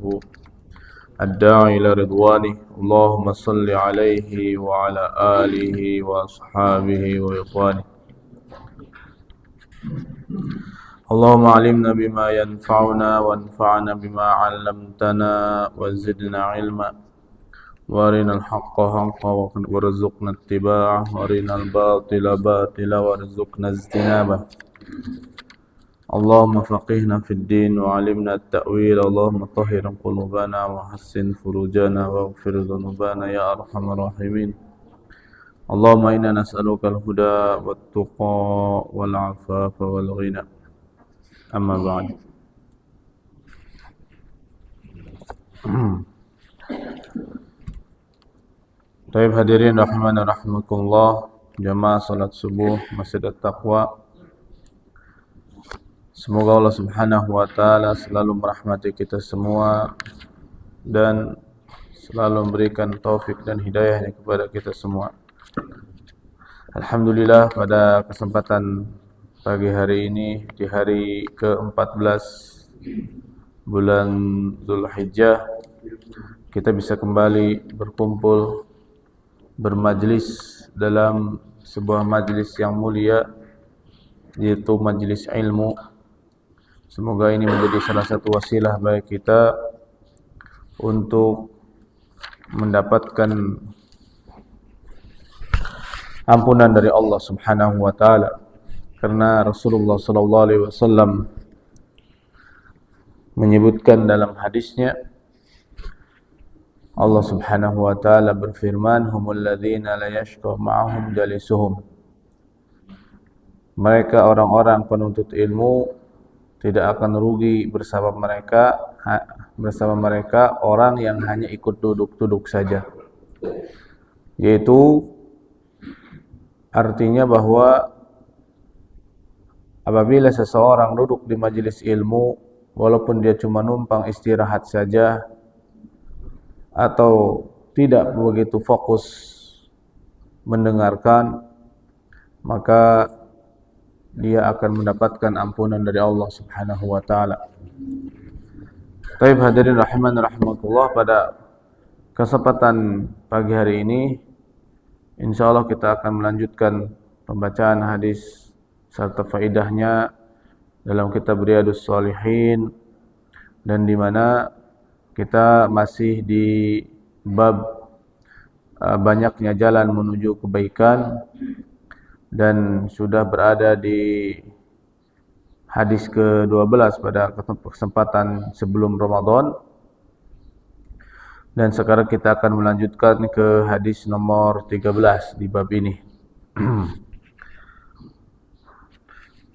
وبركاته الداعي إلى رضوانه اللهم صل عليه وعلى آله وأصحابه وإخوانه اللهم علمنا بما ينفعنا وانفعنا بما علمتنا وزدنا علما وارنا الحق حقا وارزقنا اتباعه وارنا الباطل باطلا وارزقنا اجتنابه اللهم فقهنا في الدين وعلمنا التأويل اللهم طهر قلوبنا وحسن فروجنا واغفر ذنوبنا يا أرحم الراحمين اللهم إنا نسألك الهدى والتقى والعفاف والغنى أما بعد Baik hadirin rahimani rahimakumullah, jamaah salat subuh Masjid At-Taqwa. Semoga Allah Subhanahu wa taala selalu merahmati kita semua dan selalu memberikan taufik dan hidayahnya kepada kita semua. Alhamdulillah, pada kesempatan pagi hari ini di hari ke-14 bulan Dzulhijjah kita bisa kembali berkumpul bermajlis dalam sebuah majlis yang mulia, yaitu majlis ilmu. Semoga ini menjadi salah satu wasilah bagi kita untuk mendapatkan ampunan dari Allah Subhanahu wa taala, karena Rasulullah sallallahu alaihi wasallam menyebutkan dalam hadisnya, Allah Subhanahu wa taala berfirman, humul ladzina la yashqa ma'ahum jalisuhum. Mereka orang-orang penuntut ilmu tidak akan rugi bersama mereka orang yang hanya ikut duduk-duduk saja. Yaitu artinya bahwa apabila seseorang duduk di majelis ilmu, walaupun dia cuma numpang istirahat saja atau tidak begitu fokus mendengarkan, maka dia akan mendapatkan ampunan dari Allah Subhanahu wa taala. Baik hadirin rahimani rahimakumullah, pada kesempatan pagi hari ini insyaallah kita akan melanjutkan pembacaan hadis serta faedahnya dalam kitab Riyadhus Shalihin, dan di mana kita masih di bab banyaknya jalan menuju kebaikan, dan sudah berada di hadis ke-12 pada kesempatan sebelum Ramadan, dan sekarang kita akan melanjutkan ke hadis nomor 13 di bab ini.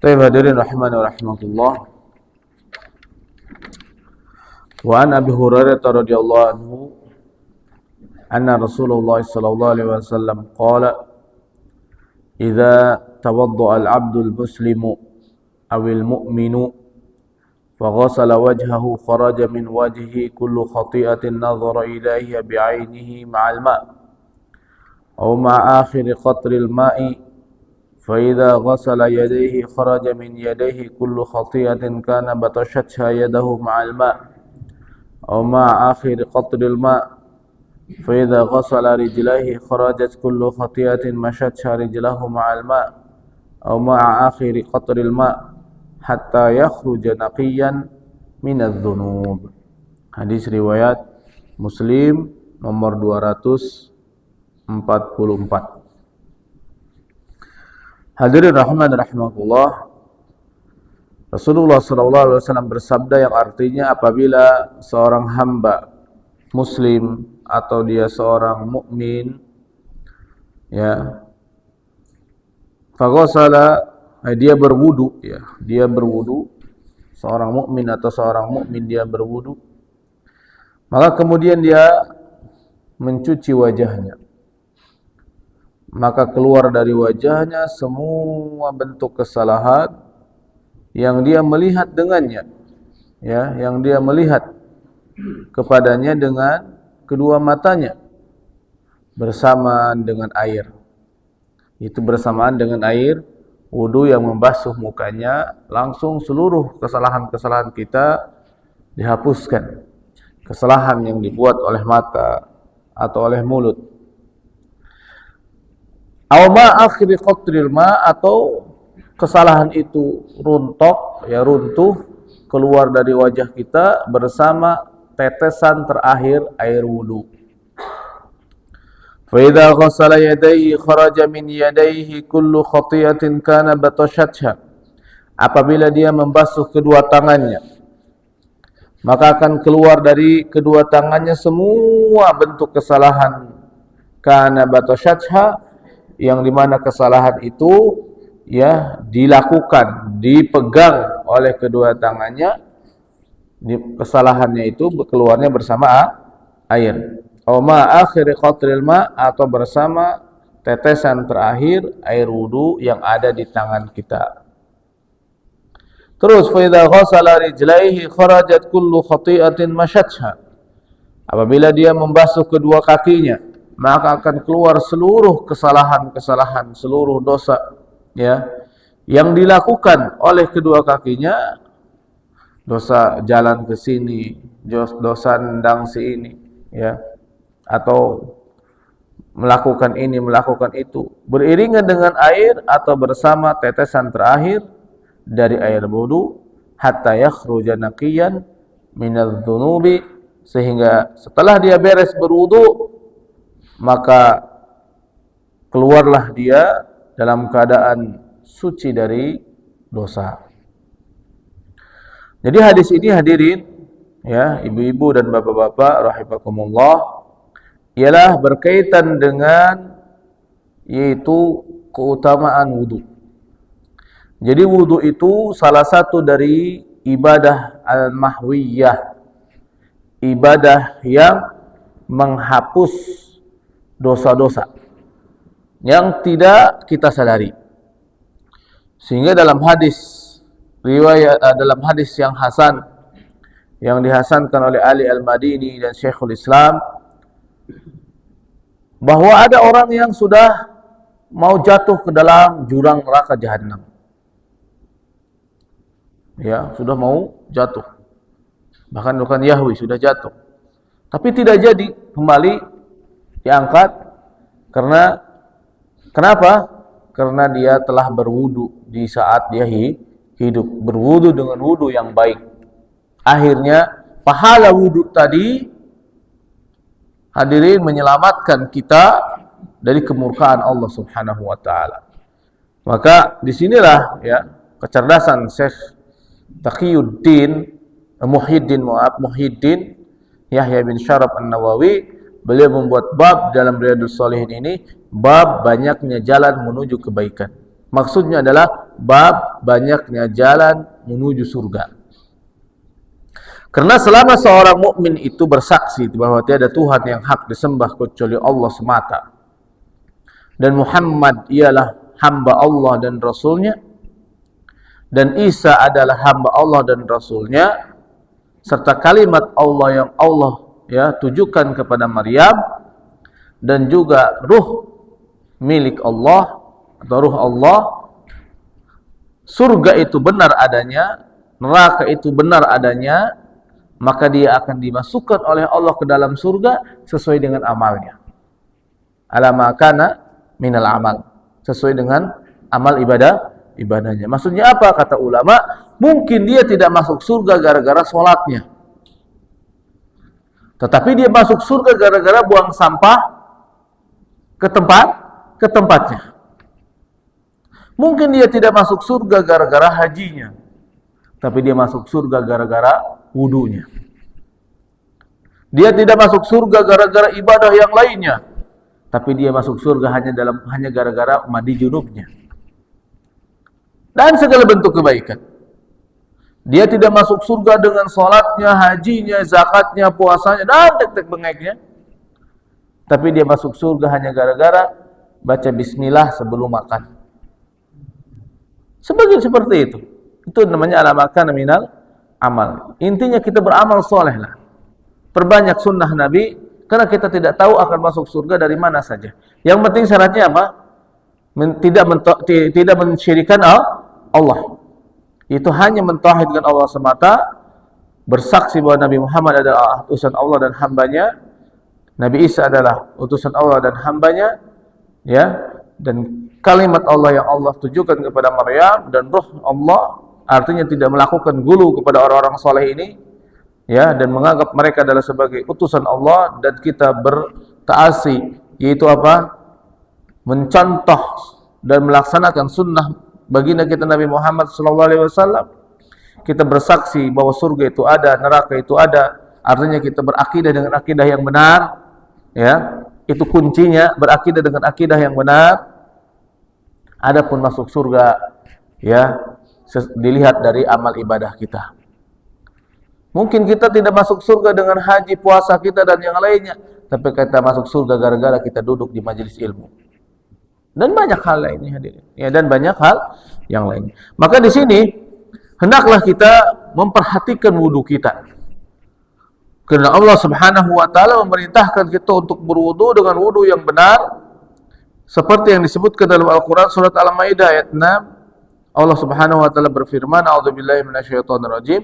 Baik hadirin rahimani wa rahimakumullah. Wa an Abi Hurairah radhiyallahu anhu anna Rasulullah sallallahu alaihi wasallam qala idza tawadda'a al-'abdu al-muslimu aw al-mu'minu faghasala wajhahu kharaja min wajhihi kullu khati'atin nadhara ilayha bi'ainihi ma'al ma' aw ma'a akhir qatri al-ma'i fa idza ghasala yadayhi kharaja min yadayhi kullu khati'atin kana batashatha yadahu ma'al ma' aw ma'a akhir qatri al-ma' fa idza ghasala rijlaihi kharajat kullu khati'atin mashatha rijlahu ma'al ma' aw ma'a akhir qatri al-ma' hatta yakhruja naqiyan min adh-dhunub. Hadis riwayat Muslim nomor 244. Hadirin rahman rahimakumullah, Rasulullah sallallahu alaihi wasallam bersabda yang artinya apabila seorang hamba muslim atau dia seorang mukmin, ya, faghasala, dia berwudu, ya, dia berwudu, seorang mukmin atau seorang mukmin dia berwudu, maka kemudian dia mencuci wajahnya, maka keluar dari wajahnya semua bentuk kesalahan yang dia melihat dengannya, ya, yang dia melihat kepadanya dengan kedua matanya bersamaan dengan air. Itu bersamaan dengan air wudu yang membasuh mukanya, langsung seluruh kesalahan-kesalahan kita dihapuskan. kesalahan yang dibuat oleh mata atau oleh mulut. Aw ma akhiri qatril ma, atau kesalahan itu runtuh keluar dari wajah kita bersama tetesan terakhir air wudu. Fa idza ghassala yadayhi kharaja min yadayhi kullu khati'atin kana batashatha. Apabila dia membasuh kedua tangannya, maka akan keluar dari kedua tangannya semua bentuk kesalahan kana batashatha, yang dimana kesalahan itu ya dilakukan, dipegang oleh kedua tangannya, kesalahannya itu keluarnya bersama air. Aw ma akhiri qatril ma, atau bersama tetesan terakhir air wudu yang ada di tangan kita. Terus fa idza ghassala rijlaihi kharajat kullu khati'atin mashatha. Apabila dia membasuh kedua kakinya, maka akan keluar seluruh kesalahan-kesalahan, seluruh dosa ya yang dilakukan oleh kedua kakinya, dosa jalan ke sini, dosa nendang sini ya, atau melakukan ini, melakukan itu, beriringan dengan air atau bersama tetesan terakhir dari air wudu, hatta yakhruja naqiyan minadz-dzunubi, sehingga setelah dia beres berwudu maka keluarlah dia dalam keadaan suci dari dosa. Jadi hadis ini hadirin ya, ibu-ibu dan bapak-bapak rahimakumullah, ialah berkaitan dengan yaitu keutamaan wudu. Jadi wudu itu salah satu dari ibadah al-mahwiyah, ibadah yang menghapus dosa-dosa yang tidak kita sadari. Sehingga dalam hadis yang hasan, yang dihasankan oleh Ali Al-Madini dan Syekhul Islam, bahwa ada orang yang sudah mau jatuh ke dalam jurang neraka jahanam. Ya, sudah mau jatuh. Bahkan bukan Yahwi, sudah jatuh. Tapi tidak jadi kembali diangkat, karena kenapa? Karena dia telah berwudu di saat dia hidup, berwudu dengan wudu yang baik. Akhirnya pahala wudu tadi hadirin menyelamatkan kita dari kemurkaan Allah Subhanahu wa taala. Maka disinilah ya kecerdasan Syekh Muhyiddin Yahya bin Syaraf An-Nawawi. Beliau membuat bab dalam Riyadhus Shalihin ini, bab banyaknya jalan menuju kebaikan. Maksudnya adalah bab banyaknya jalan menuju surga. Karena selama seorang mukmin itu bersaksi bahwa tiada Tuhan yang hak disembah kecuali Allah semata, dan Muhammad ialah hamba Allah dan Rasulnya, dan Isa adalah hamba Allah dan Rasulnya, serta kalimat Allah yang Allah ya tujukan kepada Maryam, dan juga ruh milik Allah atau ruh Allah, surga itu benar adanya, neraka itu benar adanya, maka dia akan dimasukkan oleh Allah ke dalam surga sesuai dengan amalnya. Ala ma kana minal amal, sesuai dengan amal ibadahnya. Maksudnya apa? Kata ulama, mungkin dia tidak masuk surga gara-gara sholatnya, tetapi dia masuk surga gara-gara buang sampah ke tempatnya. Mungkin dia tidak masuk surga gara-gara hajinya, tapi dia masuk surga gara-gara wudunya. Dia tidak masuk surga gara-gara ibadah yang lainnya, tapi dia masuk surga hanya gara-gara mandi junubnya dan segala bentuk kebaikan. Dia tidak masuk surga dengan salatnya, hajinya, zakatnya, puasanya, dan tek-tek bengeknya, tapi dia masuk surga hanya gara-gara baca bismillah sebelum makan. Seperti itu. Itu namanya ala makan minal amal. Intinya kita beramal soleh lah. Perbanyak sunnah Nabi, karena kita tidak tahu akan masuk surga dari mana saja. Yang penting syaratnya apa? Tidak mensyirikan Allah. Itu hanya mentauhidkan Allah semata, bersaksi bahwa Nabi Muhammad adalah utusan Allah dan hambanya, Nabi Isa adalah utusan Allah dan hambanya, ya, dan kalimat Allah yang Allah tujukan kepada Maryam dan Ruh Allah, artinya tidak melakukan gulu kepada orang-orang soleh ini, ya, dan menganggap mereka adalah sebagai utusan Allah, dan kita bertaasi, yaitu apa? Mencontoh dan melaksanakan sunnah baginda kita Nabi Muhammad SAW. Kita bersaksi bahwa surga itu ada, neraka itu ada, artinya kita berakidah dengan akidah yang benar, ya, itu kuncinya, berakidah dengan akidah yang benar. Adapun masuk surga, ya, dilihat dari amal ibadah kita. Mungkin kita tidak masuk surga dengan haji, puasa kita dan yang lainnya, tapi kita masuk surga gara-gara kita duduk di majelis ilmu. Dan banyak hal lainnya, hadirin. Ya, dan banyak hal yang lainnya. Maka di sini hendaklah kita memperhatikan wudu kita. Karena Allah Subhanahu wa taala memerintahkan kita untuk berwudu dengan wudu yang benar, seperti yang disebutkan dalam Al-Qur'an surat Al-Maidah ayat 6. Allah Subhanahu wa taala berfirman, "A'udzubillahi minasyaitonir rajim.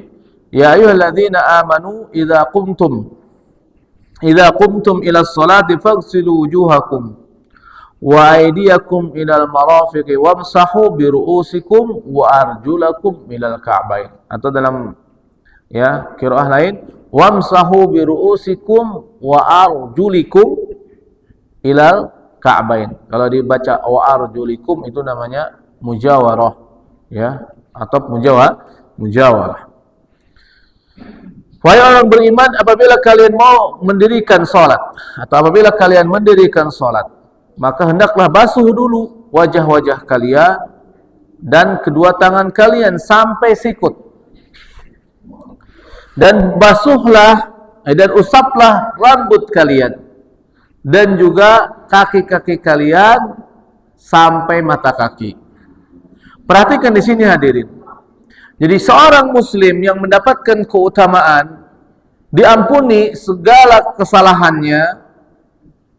Ya ayyuhalladzina amanu idza qumtum ila sholati faghsilu wujuhakum wa aydiyakum ilal marafiqi wamsahu bi ru'usikum wa arjulakum ilal ka'bain." Atau dalam, ya, qiraah lain, wamsahu bi ru'usikum wa arjulikum ilal ka'bain. Kalau dibaca wa arjulikum itu namanya mujawarah, ya, atau mujawarah. Wahai orang beriman, apabila kalian mau mendirikan salat atau apabila kalian mendirikan salat, maka hendaklah basuh dulu wajah-wajah kalian dan kedua tangan kalian sampai sikut. Dan basuhlah dan usaplah rambut kalian dan juga kaki-kaki kalian sampai mata kaki. Perhatikan di sini hadirin. Jadi seorang muslim yang mendapatkan keutamaan, diampuni segala kesalahannya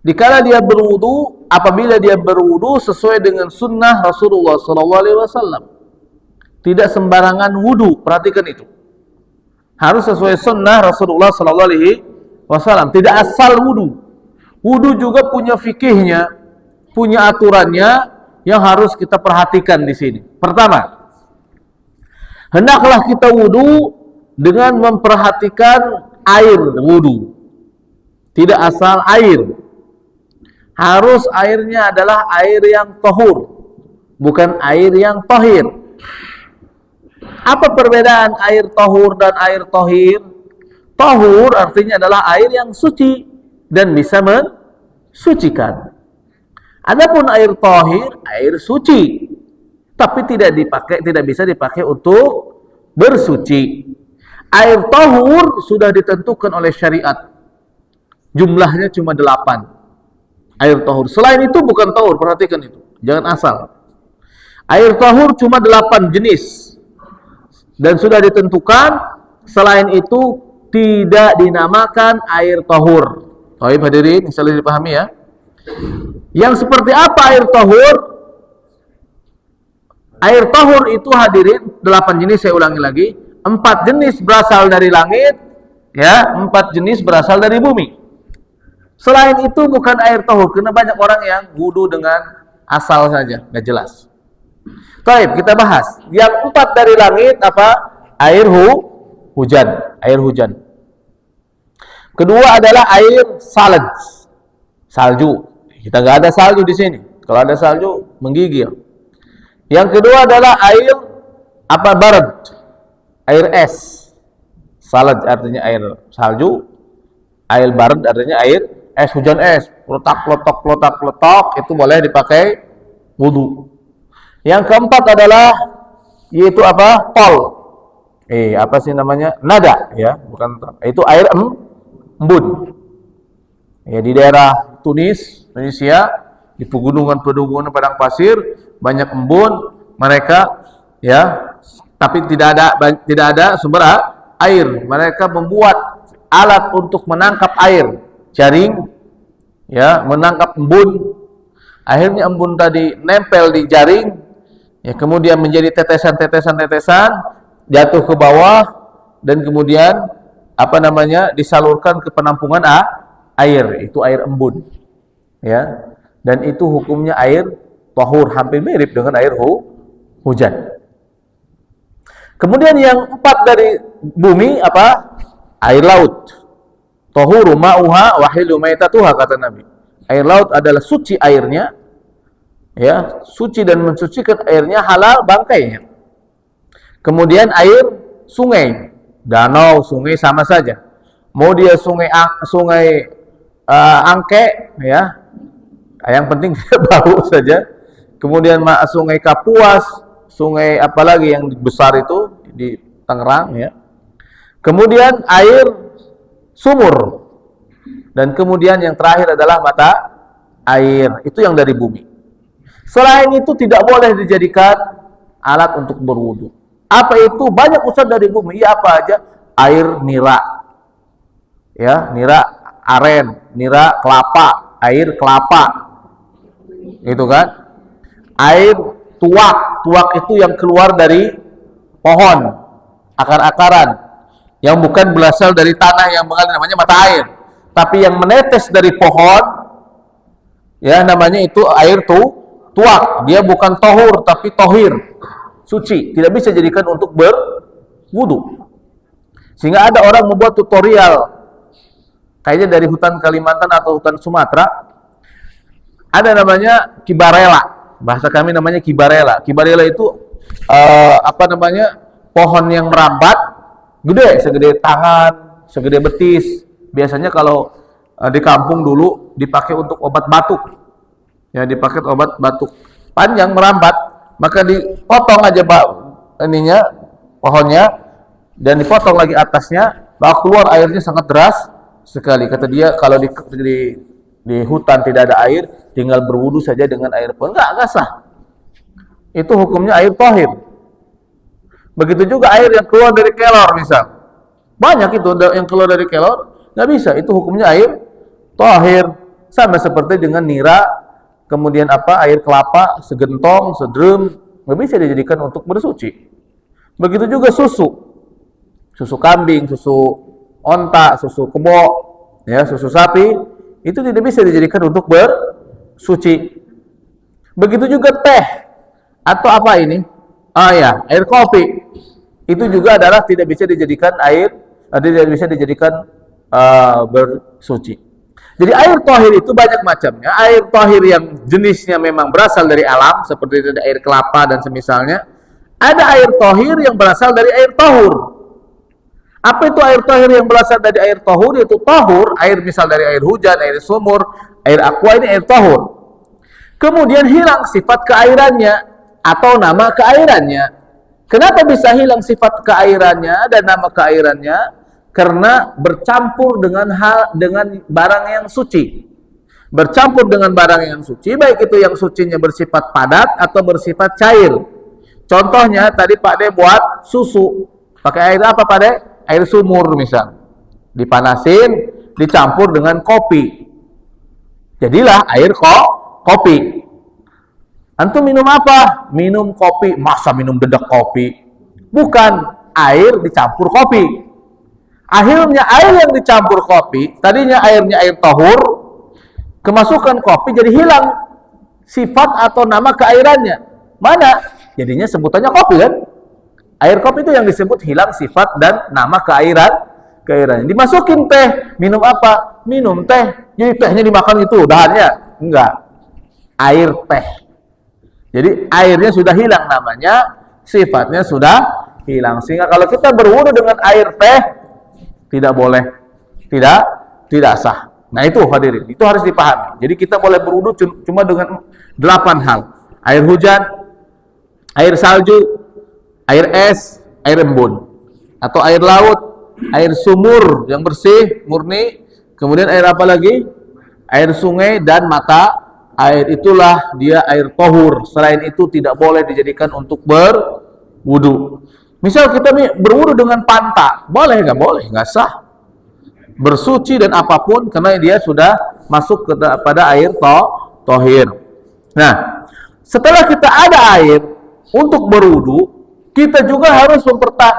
dikala dia berwudu, apabila dia berwudu sesuai dengan sunnah Rasulullah SAW. Tidak sembarangan wudu, perhatikan itu. Harus sesuai sunnah Rasulullah SAW. Tidak asal wudu. Wudu juga punya fikihnya, punya aturannya yang harus kita perhatikan di sini. Pertama, hendaklah kita wudu dengan memperhatikan air wudu. Tidak asal air. Harus airnya adalah air yang tahur, bukan air yang tahir. Apa perbedaan air tahur dan air tahir? Tahur artinya adalah air yang suci dan bisa mensucikan. Adapun air tahir, air suci, tapi tidak bisa dipakai untuk bersuci. Air tahur sudah ditentukan oleh syariat. Jumlahnya cuma 8. Air tahur. Selain itu bukan tahur, perhatikan itu. Jangan asal. Air tahur cuma 8 jenis. Dan sudah ditentukan, selain itu tidak dinamakan air tahur. Baik hadirin, insyaallah dipahami ya. Yang seperti apa air tahur? Air tahur itu hadirin 8 jenis, saya ulangi lagi. 4 jenis berasal dari langit, ya, 4 jenis berasal dari bumi. Selain itu bukan air tahur, karena banyak orang yang wudu dengan asal saja, nggak jelas. Baik, kita bahas. Yang 4 dari langit apa? Air hujan, air hujan. Kedua adalah air salju. Kita nggak ada salju di sini. Kalau ada salju menggigil. Yang kedua adalah air apa? Barad, air es. Salaj artinya air salju, air barad artinya air es, hujan es, letak, itu boleh dipakai wudu. Yang keempat adalah yaitu apa? Tol. Apa sih namanya? Nada, ya, bukan tol. Itu air embun. Ya, di daerah Tunisia, di pegunungan padang pasir banyak embun mereka, ya, tapi tidak ada sumber air. Mereka membuat alat untuk menangkap air, jaring, ya, menangkap embun. Akhirnya embun tadi nempel di jaring, ya, kemudian menjadi tetesan jatuh ke bawah, dan kemudian disalurkan ke penampungan air, itu air embun. Ya. Dan itu hukumnya air tahur, hampir mirip dengan air hujan. Kemudian yang 4 dari bumi apa? Air laut. Tahuru ma'uha wa hilu maitatuha, kata Nabi. Air laut adalah suci airnya, ya, suci dan mensucikan airnya, halal bangkainya. Kemudian air sungai, danau, sungai sama saja. Mau dia sungai Angke, ya, yang penting tidak bau saja. Kemudian sungai Kapuas, sungai apalagi yang besar itu di Tangerang, ya. Kemudian air sumur, dan kemudian yang terakhir adalah mata air, itu yang dari bumi. Selain itu tidak boleh dijadikan alat untuk berwudu. Apa itu? Banyak ustaz dari bumi. Ya, apa aja? Air nira, ya, nira aren, nira kelapa, air kelapa, itu kan. Air tuak itu yang keluar dari pohon, akar-akaran, yang bukan berasal dari tanah yang mengalir, namanya mata air. Tapi yang menetes dari pohon, ya, namanya itu air tuak. Dia bukan tohur tapi tohir, suci, tidak bisa dijadikan untuk berwudu. Sehingga ada orang membuat tutorial, kayaknya dari hutan Kalimantan atau hutan Sumatera, ada namanya kibarela, bahasa kami namanya kibarela. Kibarela itu pohon yang merambat, gede, segede tangan, segede betis. Biasanya kalau di kampung dulu dipakai untuk obat batuk, ya, dipakai obat batuk. Panjang, merambat, maka dipotong aja pohonnya, dan dipotong lagi atasnya, bahwa keluar airnya sangat deras sekali. Kata dia, kalau di hutan tidak ada air, tinggal berwudu saja dengan air pohon. Enggak sah. Itu hukumnya air tahir. Begitu juga air yang keluar dari kelor, misal. Banyak itu yang keluar dari kelor, nggak bisa. Itu hukumnya air tahir. Sama seperti dengan nira, kemudian air kelapa, segentong, sedrem, nggak bisa dijadikan untuk bersuci. Begitu juga susu kambing, susu onta, susu kebo, ya, susu sapi, itu tidak bisa dijadikan untuk bersuci. Begitu juga teh atau air kopi, itu juga adalah tidak bisa dijadikan bersuci. Jadi air tahir itu banyak macamnya. Air tahir yang jenisnya memang berasal dari alam, seperti itu air kelapa dan semisalnya. Ada air tahir yang berasal dari air tahur. Apa itu air tahir yang berasal dari air tahur? Yaitu tahur, air misal dari air hujan, air sumur, air aqua, ini air tahur. Kemudian hilang sifat keairannya atau nama keairannya. Kenapa bisa hilang sifat keairannya dan nama keairannya? Karena bercampur dengan barang yang suci. Bercampur dengan barang yang suci, baik itu yang sucinya bersifat padat atau bersifat cair. Contohnya tadi Pak De buat susu, pakai air apa Pak De? Air sumur misal. Dipanasin, dicampur dengan kopi. Jadilah air kopi. Antum minum apa? Minum kopi. Masa minum dedak kopi? Bukan, air dicampur kopi. Akhirnya air yang dicampur kopi, tadinya airnya air tahur, kemasukan kopi, jadi hilang sifat atau nama keairannya. Mana? Jadinya sebutannya kopi kan? Air kopi itu yang disebut hilang sifat dan nama keairannya. Dimasukin teh, minum apa? Minum teh. Jadi tehnya dimakan itu, dahannya? Enggak. Air teh. Jadi airnya sudah hilang namanya, sifatnya sudah hilang. Sehingga kalau kita berwudu dengan air teh, tidak boleh, tidak sah. Nah itu hadirin, itu harus dipahami. Jadi kita boleh berwudu cuma dengan 8 hal. Air hujan, air salju, air es, air embun, atau air laut, air sumur yang bersih, murni, kemudian air apa lagi? Air sungai dan mata air, itulah dia air tahur. Selain itu tidak boleh dijadikan untuk berwudu. Misal kita berwudu dengan pantak, boleh nggak? Boleh, nggak sah. Bersuci dan apapun, karena dia sudah masuk pada air tahir. Nah, setelah kita ada air untuk berwudu, kita juga harus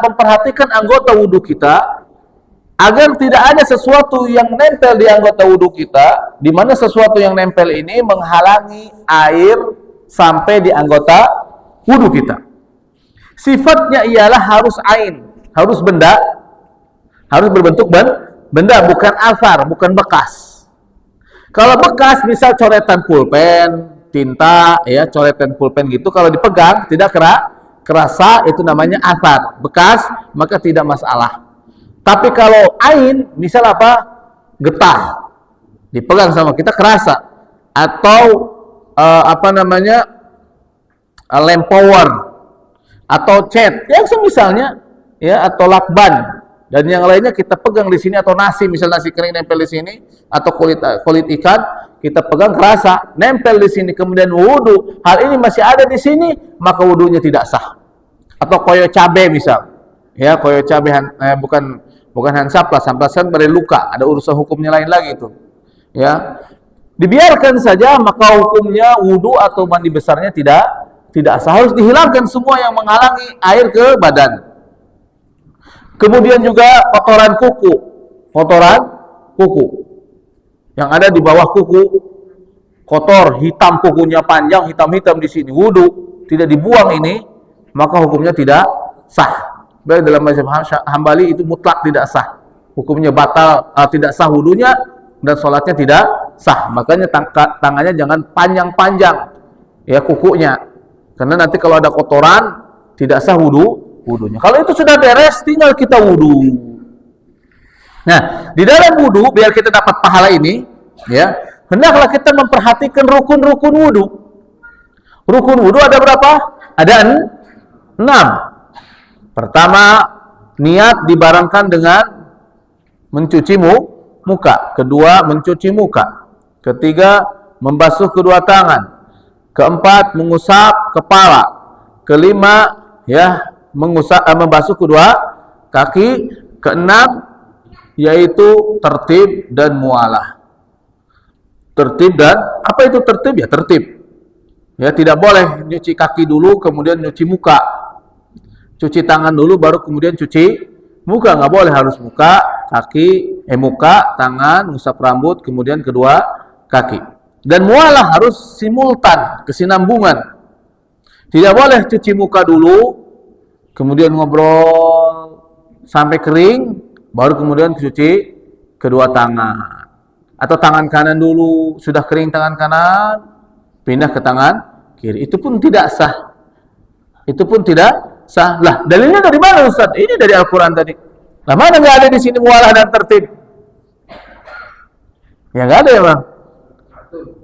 memperhatikan anggota wudhu kita agar tidak ada sesuatu yang nempel di anggota wudhu kita, di mana sesuatu yang nempel ini menghalangi air sampai di anggota wudhu kita. Sifatnya ialah harus ain, harus benda, harus berbentuk benda, bukan asar, bukan bekas. Kalau bekas, misal coretan pulpen, tinta, ya coretan pulpen gitu, kalau dipegang tidak kerasa, itu namanya asar, bekas, maka tidak masalah. Tapi kalau ain, misal apa? Getah, dipegang sama kita kerasa, atau lem power, atau cat, yang semisalnya, ya, atau lakban dan yang lainnya kita pegang di sini, atau nasi, misal nasi kering nempel di sini, atau kulit ikan kita pegang kerasa nempel di sini, kemudian wudu, hal ini masih ada di sini, maka wudunya tidak sah. Atau koyo cabe misal, ya koyo cabe bukan hansap lah, sampasan pada luka, ada urusan hukumnya lain lagi itu, ya dibiarkan saja, maka hukumnya wudu atau mandi besarnya tidak sah, harus dihilangkan semua yang menghalangi air ke badan. Kemudian juga kotoran kuku yang ada di bawah kuku, kotor, hitam, kukunya panjang, hitam di sini, wudu tidak dibuang ini, maka hukumnya tidak sah. Baik dalam mazhab Hambali itu mutlak tidak sah, hukumnya batal, tidak sah wudunya, dan sholatnya tidak sah. Makanya tangannya jangan panjang-panjang, ya kukunya, karena nanti kalau ada kotoran tidak sah wudunya. Kalau itu sudah beres, tinggal kita wudu. Nah, di dalam wudu, biar kita dapat pahala ini, ya, hendaklah kita memperhatikan rukun-rukun wudu. Rukun wudu ada berapa? Ada 6. Pertama, niat dibarengkan dengan mencuci muka. Kedua, mencuci muka. Ketiga, membasuh kedua tangan. Keempat, mengusap kepala. Kelima, ya, membasuh kedua kaki. Keenam, yaitu tertib dan mualah. Tertib dan apa itu tertib? Ya tertib. Ya, tidak boleh nyuci kaki dulu kemudian nyuci muka. Cuci tangan dulu baru kemudian cuci muka, nggak boleh, harus muka, tangan, ngusap rambut, kemudian kedua kaki. Dan mualah harus simultan, kesinambungan. Tidak boleh cuci muka dulu kemudian ngobrol sampai kering, baru kemudian cuci kedua tangan. Atau tangan kanan dulu, sudah kering tangan kanan, pindah ke tangan kiri. Itu pun tidak sah. Lah, dalilnya dari mana Ustaz? Ini dari Al-Quran tadi. Lah, mana nggak ada di sini mualah dan tertib? Ya nggak ada ya Bang.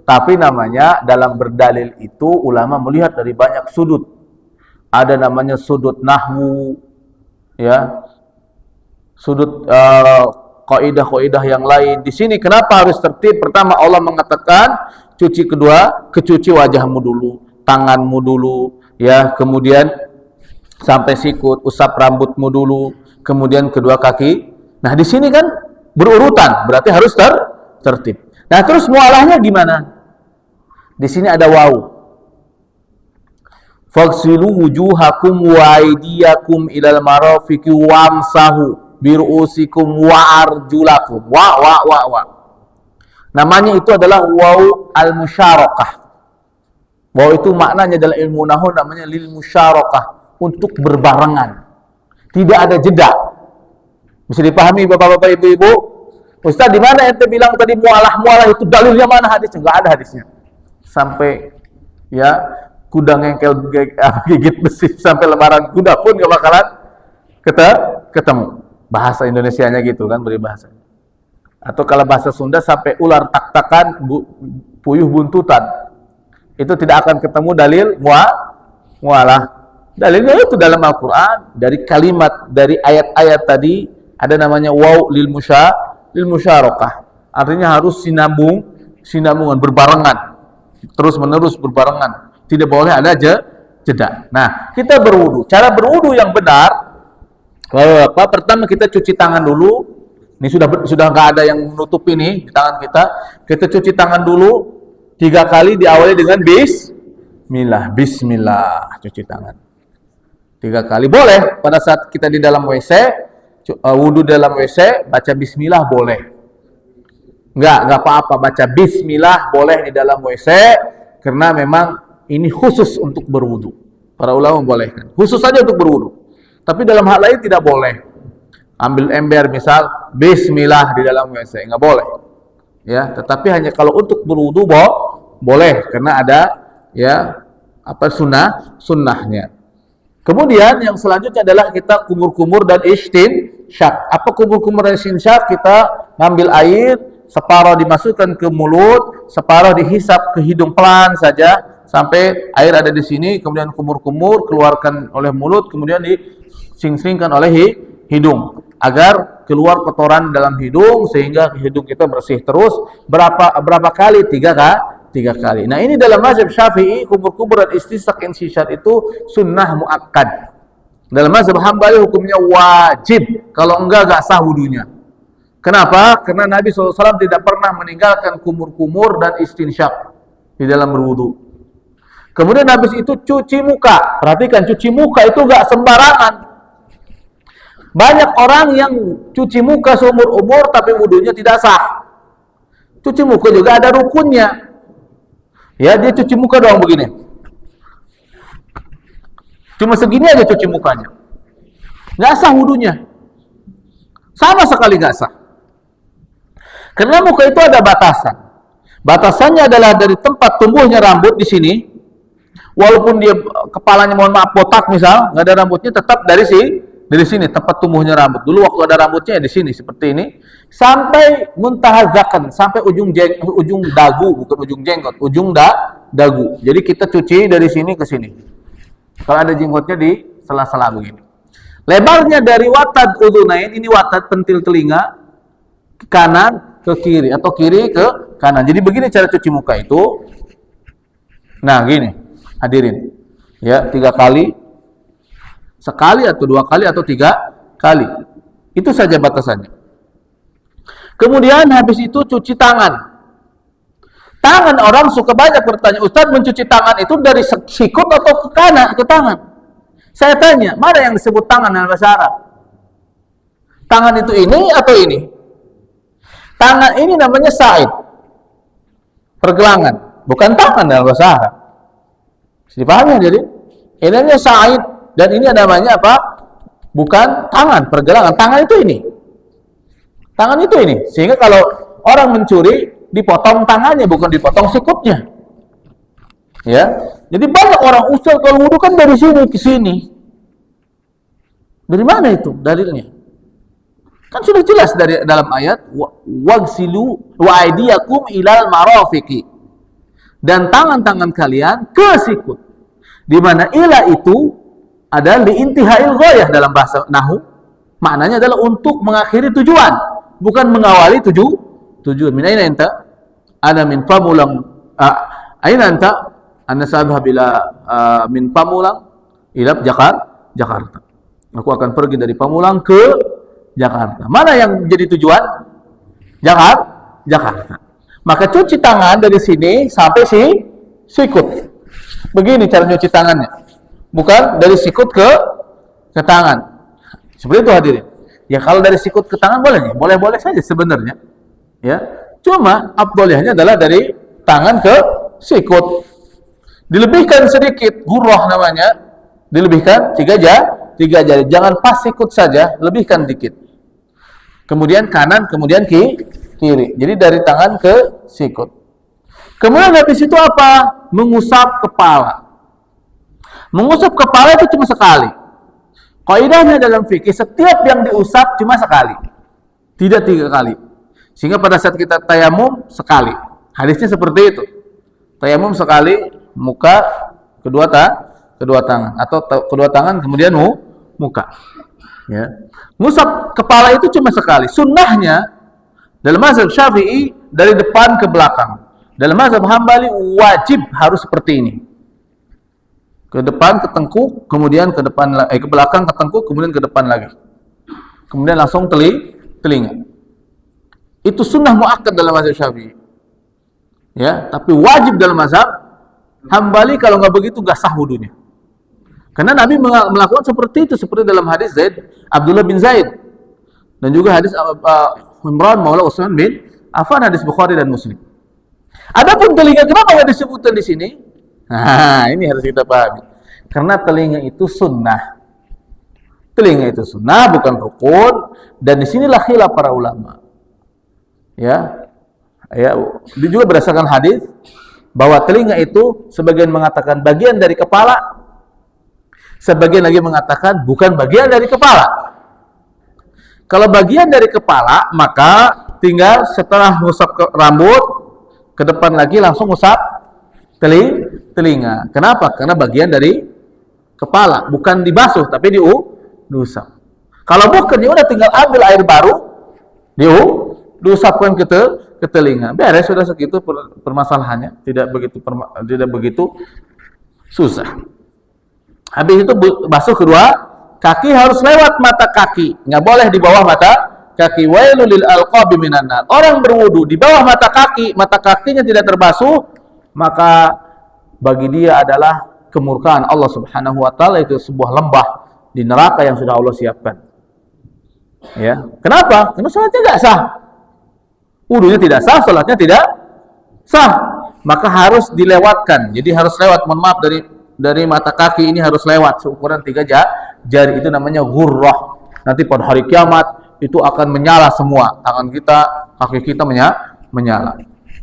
Tapi namanya dalam berdalil itu ulama melihat dari banyak sudut. Ada namanya sudut nahwu, ya, sudut kaidah-kaidah yang lain. Di sini kenapa harus tertib? Pertama, Allah mengatakan kecuci wajahmu dulu, tanganmu dulu, ya, kemudian sampai sikut, usap rambutmu dulu, kemudian kedua kaki. Nah, di sini kan berurutan, berarti harus tertib. Nah, terus mualahnya gimana? Di sini ada wawu. Faghsilu wujuhakum wa aydiyakum ilal marafiqi wamsahu biru'usikum wa arjulakum. Wa. Namanya itu adalah wawu al-musyarakah. Wawu itu maknanya dalam ilmu nahwu namanya lil musyarakah, untuk berbarengan. Tidak ada jeda. Bisa dipahami Bapak-bapak, Ibu-ibu? Ustaz, di mana ente bilang tadi mualah itu dalilnya mana hadisnya? Enggak ada hadisnya. Sampai ya kuda ngengkel gigit besi sampai lebaran kuda pun gak bakalan ketemu. Bahasa Indonesianya gitu kan, beri bahasa. Atau kalau bahasa Sunda sampai ular tak-takan puyuh buntutan. Itu tidak akan ketemu dalil mualah. Dalilnya itu dalam Al-Quran, dari kalimat, dari ayat-ayat tadi ada namanya waw lil musyarakah. Artinya harus sinambungan, berbarengan. Terus menerus berbarengan, tidak boleh ada jeda. Nah, kita berwudu. Cara berwudu yang benar, pertama kita cuci tangan dulu. Ini sudah nggak ada yang menutup ini di tangan kita. Kita cuci tangan dulu 3 kali, diawali dengan Bismillah, cuci tangan. 3 kali. Boleh pada saat kita di dalam WC, wudu dalam WC, baca bismillah boleh. Enggak apa-apa baca bismillah boleh di dalam WC, karena memang ini khusus untuk berwudu. Para ulama membolehkan. Khusus saja untuk berwudu. Tapi dalam hal lain tidak boleh. Ambil ember misal, bismillah di dalam WC, enggak boleh. Ya, tetapi hanya kalau untuk berwudu boleh, karena ada ya sunnahnya. Kemudian yang selanjutnya adalah kita kumur-kumur dan istinsyak. Apa kumur-kumur dan istinsyak? Kita ngambil air, separuh dimasukkan ke mulut, separuh dihisap ke hidung pelan saja sampai air ada di sini, kemudian kumur-kumur, keluarkan oleh mulut, kemudian dising-singkan oleh hidung agar keluar kotoran dalam hidung sehingga hidung kita bersih terus. Berapa kali? 3 kali. Nah, ini dalam mazhab Syafi'i kumur-kumur dan istinsyak itu sunnah muakkad. Dalam mazhab Hambali hukumnya wajib. Kalau enggak sah wudunya. Kenapa? Karena Nabi SAW tidak pernah meninggalkan kumur-kumur dan istinsyak di dalam berwudu. Kemudian habis itu cuci muka. Perhatikan, cuci muka itu enggak sembarangan. Banyak orang yang cuci muka seumur umur tapi wudunya tidak sah. Cuci muka juga ada rukunnya. Ya, dia cuci muka doang begini. Cuma segini aja cuci mukanya. Nggak sah wudunya. Sama sekali nggak sah. Karena muka itu ada batasan. Batasannya adalah dari tempat tumbuhnya rambut di sini. Walaupun dia kepalanya mohon maaf botak misal, nggak ada rambutnya, tetap dari sini tempat tumbuhnya rambut. Dulu waktu ada rambutnya ya di sini seperti ini, sampai muntahazakan, sampai ujung dagu, bukan ujung jenggot, ujung dagu. Jadi kita cuci dari sini ke sini. Kalau ada jenggotnya di sela-sela begini. Lebarnya dari watad udhunain, ini watad pentil telinga, ke kanan ke kiri atau kiri ke kanan. Jadi begini cara cuci muka itu. Nah, gini. Hadirin. Ya, 3 kali. Sekali atau 2 kali atau 3 kali. Itu saja batasannya. Kemudian habis itu cuci tangan. Tangan orang suka banyak bertanya, Ustaz, mencuci tangan itu dari sikut atau ke kanan, ke tangan? Saya tanya, mana yang disebut tangan dalam bahasa Arab? Tangan itu ini atau ini? Tangan ini namanya sa'id. Pergelangan, bukan tangan dalam bahasa Arab. Dipahami jadi? Ini namanya sa'id. Dan ini namanya apa? Bukan tangan, pergelangan. Tangan itu ini. Tangan itu ini. Sehingga kalau orang mencuri, dipotong tangannya, bukan dipotong sikutnya. Ya. Jadi banyak orang usul kalau wudu kan dari sini ke sini. Dari mana itu dalilnya? Kan sudah jelas dari dalam ayat wagsilu wa aydiyakum ilal marafiqi. Dan tangan-tangan kalian ke sikut. Di mana ila itu ada liintihail ghayah dalam bahasa nahwu. Maknanya adalah untuk mengakhiri tujuan, bukan mengawali tujuan. Min aina anta? Ana min Pamulang. Aina anta? Ana sadhhab ila min Pamulang ila Jakarta. Aku akan pergi dari Pamulang ke Jakarta. Mana yang jadi tujuan? Jakarta. Maka cuci tangan dari sini sampai sikut. Begini cara cuci tangannya. Bukan dari sikut ke tangan. Seperti itu hadirin. Ya kalau dari sikut ke tangan boleh, boleh saja sebenarnya. Ya, cuma afdhaliyahnya adalah dari tangan ke sikut. Dilebihkan sedikit, gurrah namanya. Dilebihkan 3 jari. Jangan pas sikut saja, lebihkan dikit. Kemudian kanan, kemudian kiri. Jadi dari tangan ke sikut. Kemudian habis itu apa? Mengusap kepala. Mengusap kepala itu cuma sekali. Kaidahnya dalam fikih, setiap yang diusap cuma sekali. Tidak 3 kali. Sehingga pada saat kita tayamum, sekali. Hadisnya seperti itu. Tayamum sekali, muka, kedua tangan. Atau kedua tangan, kemudian muka. Ya. Ngusap kepala itu cuma sekali. Sunnahnya, dalam mazhab Syafi'i, dari depan ke belakang. Dalam mazhab Hambali, wajib harus seperti ini. Ke depan ke tengkuk, kemudian ke belakang ke tengkuk, kemudian ke depan lagi. Kemudian langsung telinga. Itu sunnah muakkad dalam mazhab Syafi'i. Ya, tapi wajib dalam mazhab Hambali. Kalau nggak begitu nggak sah wudunya. Karena Nabi melakukan seperti itu, seperti dalam hadis Abdullah bin Zaid dan juga hadis Imran Maula Utsman bin Affan, hadis Bukhari dan Muslim. Adapun telinga, kenapa nggak disebutkan di sini? Nah, ini harus kita pahami. Karena telinga itu sunnah. Telinga itu sunnah, bukan rukun, dan disinilah khilaf para ulama. Ya, itu juga berdasarkan hadis bahwa telinga itu sebagian mengatakan bagian dari kepala, sebagian lagi mengatakan bukan bagian dari kepala. Kalau bagian dari kepala, maka tinggal setelah ngusap rambut, ke depan lagi langsung ngusap telinga. Kenapa? Karena bagian dari kepala, bukan dibasuh tapi diusap. Kalau bukan, ya udah tinggal ambil air baru, diusapkan ke telinga. Beres, sudah segitu permasalahannya. Tidak begitu susah. Habis itu basuh kedua kaki, harus lewat mata kaki, nggak boleh di bawah mata kaki. Wailul lil alqabi minan nar. Orang berwudu di bawah mata kakinya tidak terbasuh, maka bagi dia adalah kemurkaan Allah Subhanahu wa taala, itu sebuah lembah di neraka yang sudah Allah siapkan. Ya. Kenapa? Karena salatnya tidak sah. Wudunya tidak sah, salatnya tidak sah. Maka harus dilewatkan. Jadi harus lewat, mohon maaf, dari mata kaki ini harus lewat seukuran 3 jari, itu namanya ghurrah. Nanti pada hari kiamat itu akan menyala semua, tangan kita, kaki kita menyala.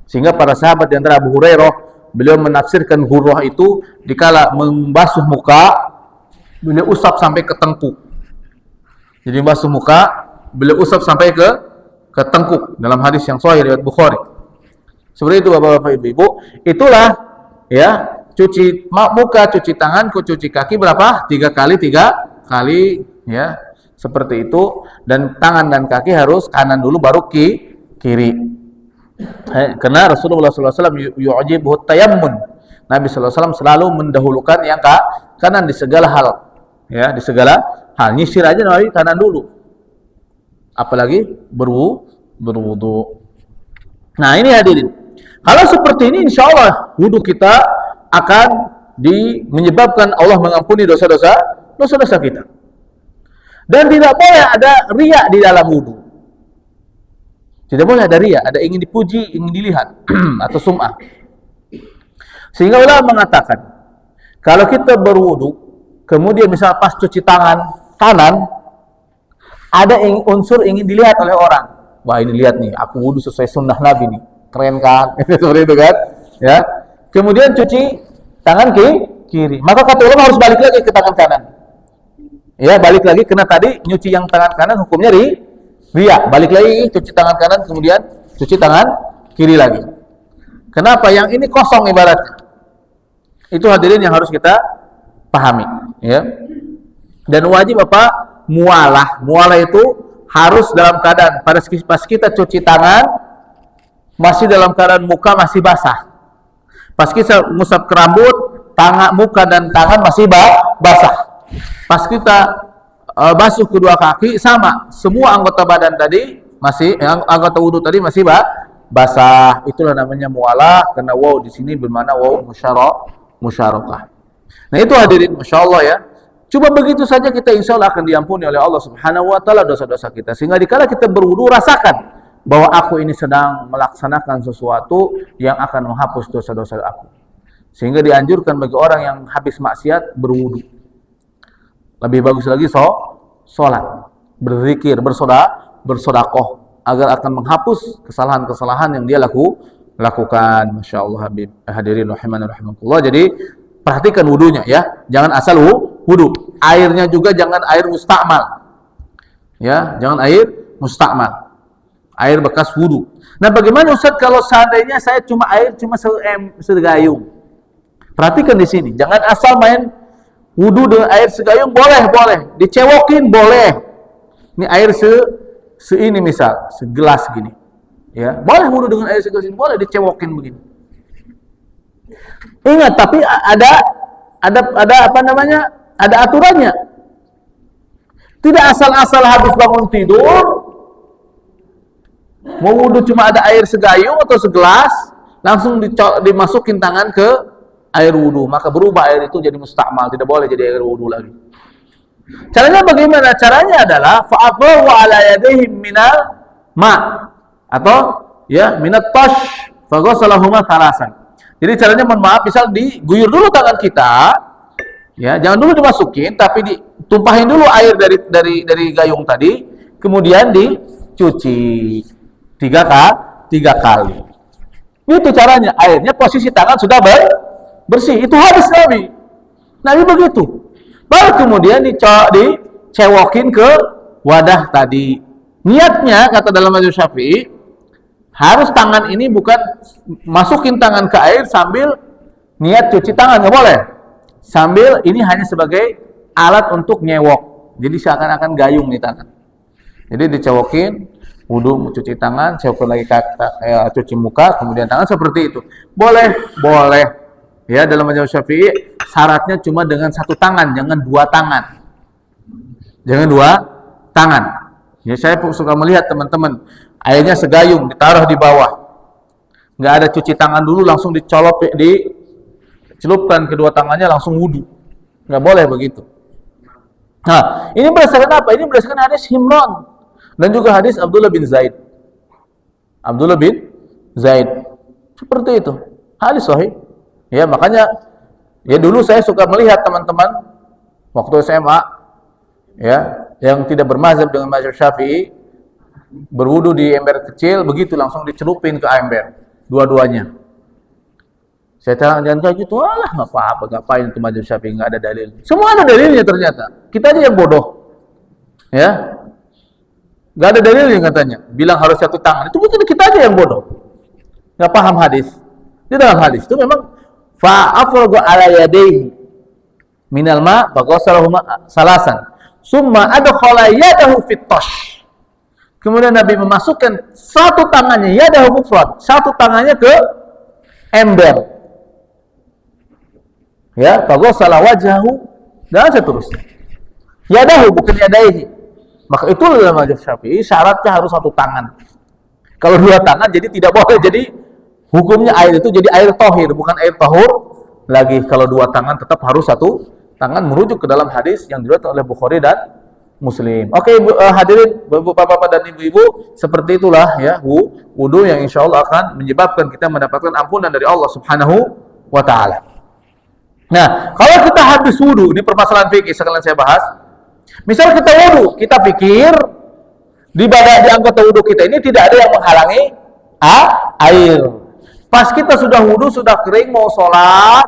Sehingga para sahabat di antara Abu Hurairah, beliau menafsirkan ghurrah itu dikala membasuh muka, beliau usap sampai ke tengkuk. Jadi membasuh muka, beliau usap sampai ke tengkuk dalam hadis yang sahih riwayat Bukhari. Seperti itu Bapak-bapak Ibu-ibu. Itulah ya, cuci muka, cuci tangan, cuci kaki berapa? 3 kali ya. Seperti itu, dan tangan dan kaki harus kanan dulu baru kiri. Karena Rasulullah SAW yu'jibuhu tayammun. Nabi SAW selalu mendahulukan yang kanan di segala hal. Ya, di segala hal. Nyisir aja Nabi kanan dulu. Apalagi berwudu. Nah, ini hadirin. Kalau seperti ini, insya Allah wudu kita akan menyebabkan Allah mengampuni dosa-dosa kita. Dan tidak boleh ada riya di dalam wudu. Tidak boleh ada riya, ada ingin dipuji, ingin dilihat atau sum'ah. Sehingga ulama mengatakan, kalau kita berwudu, kemudian misal pas cuci tangan kanan, ada unsur ingin dilihat oleh orang. Wah, ini lihat nih, aku wudu sesuai sunnah Nabi nih, keren kan? Seperti itu kan? Ya. Kemudian cuci tangan kiri, maka kata ulama harus balik lagi ke tangan kanan. Ya, balik lagi, kena tadi nyuci yang tangan kanan hukumnya riya. Balik lagi cuci tangan kanan, kemudian cuci tangan kiri lagi. Kenapa? Yang ini kosong ibaratnya. Itu hadirin yang harus kita pahami, ya. Dan wajib apa? Mualah itu harus dalam keadaan pas kita cuci tangan masih dalam keadaan muka masih basah. Pas kita ngusap ke rambut, muka dan tangan masih basah. Pas kita basuh kedua kaki sama, semua anggota badan tadi anggota wudu tadi masih basah. Itulah namanya mualah, karena waw di sini bermakna waw musyarakah. Nah, itu hadirin, masya Allah ya. Coba begitu saja kita insya Allah akan diampuni oleh Allah Subhanahu wa taala dosa-dosa kita. Sehingga dikala kita berwudu, rasakan bahwa aku ini sedang melaksanakan sesuatu yang akan menghapus dosa-dosa aku. Sehingga dianjurkan bagi orang yang habis maksiat berwudu. Lebih bagus lagi sholat, berzikir, bersodakoh, agar akan menghapus kesalahan-kesalahan yang dia lakukan. Masya Allah, hadirin rahiman rahimakumullah. Jadi perhatikan wudunya ya, jangan asal wudu. Airnya juga jangan air mustakmal, ya, jangan air mustakmal, air bekas wudu. Nah, bagaimana Ustaz kalau seandainya saya cuma segayung? Perhatikan di sini, jangan asal main wudu dengan air segayung. Boleh, dicewokin boleh. Ini air ini misal, segelas gini. Ya, boleh wudu dengan air segelas ini, boleh dicewokin begini. Ingat, tapi ada apa namanya? Ada aturannya. Tidak asal-asal habis bangun tidur mau wudu cuma ada air segayung atau segelas, langsung dimasukin tangan ke air wudu, maka berubah air itu jadi mustakmal, tidak boleh jadi air wudu lagi. Caranya bagaimana? Caranya adalah fa'afrahu ala yadayhim minal ma, atau ya minat tash faghasalahuma thalasan. Jadi caranya, mohon maaf, misal diguyur dulu tangan kita, ya, jangan dulu dimasukin, tapi ditumpahin dulu air dari gayung tadi, kemudian dicuci tiga kali. Itu caranya. Airnya posisi tangan sudah bersih. Itu hadis Nabi. Nabi begitu. Baru kemudian dicewokin ke wadah tadi. Niatnya, kata dalam mazhab Syafi'i, harus tangan ini bukan masukin tangan ke air sambil niat cuci tangan, nggak boleh. Sambil ini hanya sebagai alat untuk nyewok. Jadi seakan-akan gayung nih tangan. Jadi dicewokin, wudu, cuci tangan, cewokin lagi cuci muka, kemudian tangan, seperti itu. Boleh. Ya, dalam mazhab Syafi'i syaratnya cuma dengan satu tangan, jangan dua tangan. Jangan dua tangan. Ya, saya suka melihat teman-teman, airnya segayung ditaruh di bawah. Nggak ada cuci tangan dulu, langsung dicelupkan kedua tangannya langsung wudu. Nggak boleh begitu. Nah, ini berdasarkan apa? Ini berdasarkan hadis Himran dan juga hadis Abdullah bin Zaid. Abdullah bin Zaid. Seperti itu. Hadis sahih. Ya, makanya ya dulu saya suka melihat teman-teman waktu SMA, ya, yang tidak bermazhab dengan mazhab Syafi'i, berwudu di ember kecil, begitu langsung dicelupin ke ember dua-duanya. Saya jangan kayak gitu, alah nggak apa-apa, ngapain itu mazhab Syafi'i, nggak ada dalil. Semua ada dalilnya ternyata. Kita aja yang bodoh, ya, nggak ada dalilnya katanya. Bilang harus satu tangan, itu mungkin kita aja yang bodoh, nggak paham hadis. Di dalam hadis itu memang fa'afragu ala yadayhi minal ma baghasalahuma salasan summa adkhala yadahu fit tash. Kemudian Nabi memasukkan satu tangannya, yadahu mufrad, satu tangannya ke ember, ya, faghasala wajhahu dan seterusnya. Yadahu bukan yadaihi. Maka itu dalam mazhab Syafi'i syaratnya harus satu tangan. Kalau dua tangan jadi tidak boleh. Jadi hukumnya air itu jadi air tohir, bukan air tahur lagi. Kalau dua tangan tetap harus satu tangan, merujuk ke dalam hadis yang diriwayatkan oleh Bukhari dan Muslim. Oke, hadirin bapak-bapak dan ibu-ibu, seperti itulah ya wudu yang insya Allah akan menyebabkan kita mendapatkan ampunan dari Allah Subhanahu wa Ta'ala. Nah, kalau kita habis wudu, ini permasalahan fikih sekalian saya bahas. Misal kita wudu, kita pikir di anggota wudu kita ini tidak ada yang menghalangi air. Pas kita sudah wudu, sudah kering, mau sholat,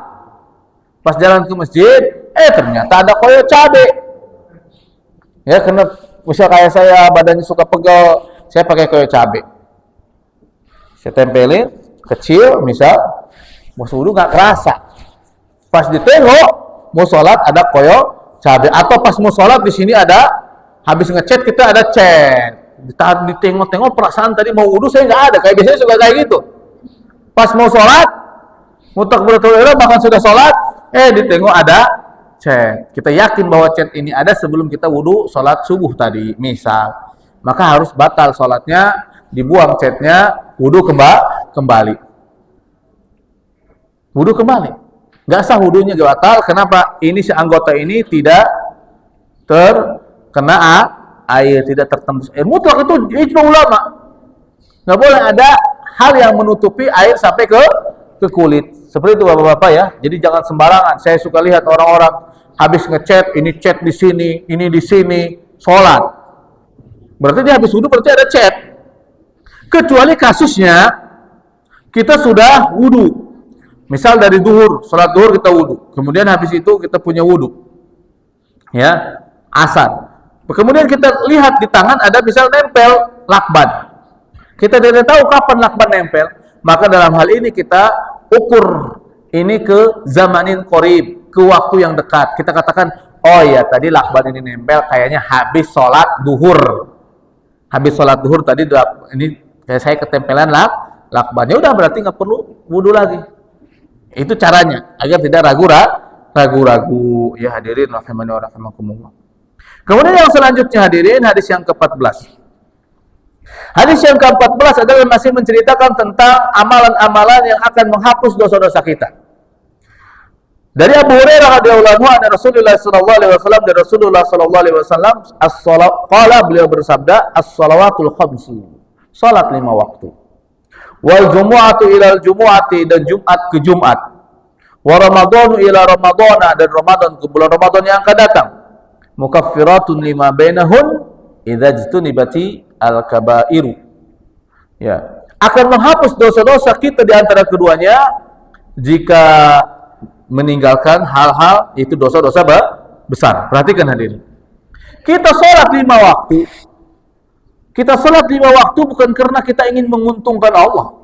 pas jalan ke masjid, ternyata ada koyo cabe. Ya, karena misal kayak saya badannya suka pegel, saya pakai koyo cabe. Saya tempelin, kecil, misal, mau wudu nggak kerasa. Pas ditengok, mau sholat ada koyo cabe. Atau pas mau sholat di sini ada, habis ngecat kita ada cat. Ditengok-tengok perasaan tadi mau wudu saya nggak ada. Kayak biasanya suka kayak gitu. Pas mau sholat, mutakbiratul ihram bahkan sudah sholat, ditengok ada cat. Kita yakin bahwa cat ini ada sebelum kita wudu sholat subuh tadi, misal. Maka harus batal sholatnya, dibuang catnya, wudu kembali. Wudu kembali. Nggak sah wudunya, batal. Kenapa? Ini si anggota ini tidak terkena air, tidak tertembus air. Mutlak itu ijma ulama. Nggak boleh ada hal yang menutupi air sampai ke kulit. Seperti itu bapak-bapak ya. Jadi jangan sembarangan. Saya suka lihat orang-orang habis ngecat, ini cat di sini, ini di sini, sholat. Berarti dia habis wudu, berarti ada cat. Kecuali kasusnya kita sudah wudu. Misal dari duhur, sholat duhur kita wudu. Kemudian habis itu kita punya wudu. Ya, asar. Kemudian kita lihat di tangan ada misal nempel lakban. Kita tidak tahu kapan lakban nempel, maka dalam hal ini kita ukur ini ke zamanin qorib, ke waktu yang dekat. Kita katakan, oh ya tadi lakban ini nempel kayaknya habis sholat duhur. Habis sholat duhur tadi ini kayak saya ketempelan lakbannya, udah berarti nggak perlu wudu lagi. Itu caranya agar tidak ragu-ragu. Ya hadirin rahimani wa rahimakumullah. Kemudian yang selanjutnya hadirin, hadis yang ke-14. Hadis yang ke-14 adalah masih menceritakan tentang amalan-amalan yang akan menghapus dosa-dosa kita. Dari Abu Hurairah radhiyallahu anhu dari Rasulullah sallallahu alaihi wasallam, dari Rasulullah sallallahu alaihi wasallam, qala, beliau bersabda, as-shalawatul khamsu, salat 5 waktu. Wal jumu'atu ilal jumu'ati, dan Jumat ke Jumat. Wa ramadhanu ila ramadhana, dan Ramadan ke bulan Ramadan yang akan datang. Mukaffiratun lima bainahun idza jtunibati al-kabairu. Ya, akan menghapus dosa-dosa kita di antara keduanya jika meninggalkan hal-hal itu dosa-dosa besar. Perhatikan hadirin. Kita sholat 5 waktu. Kita sholat 5 waktu bukan karena kita ingin menguntungkan Allah.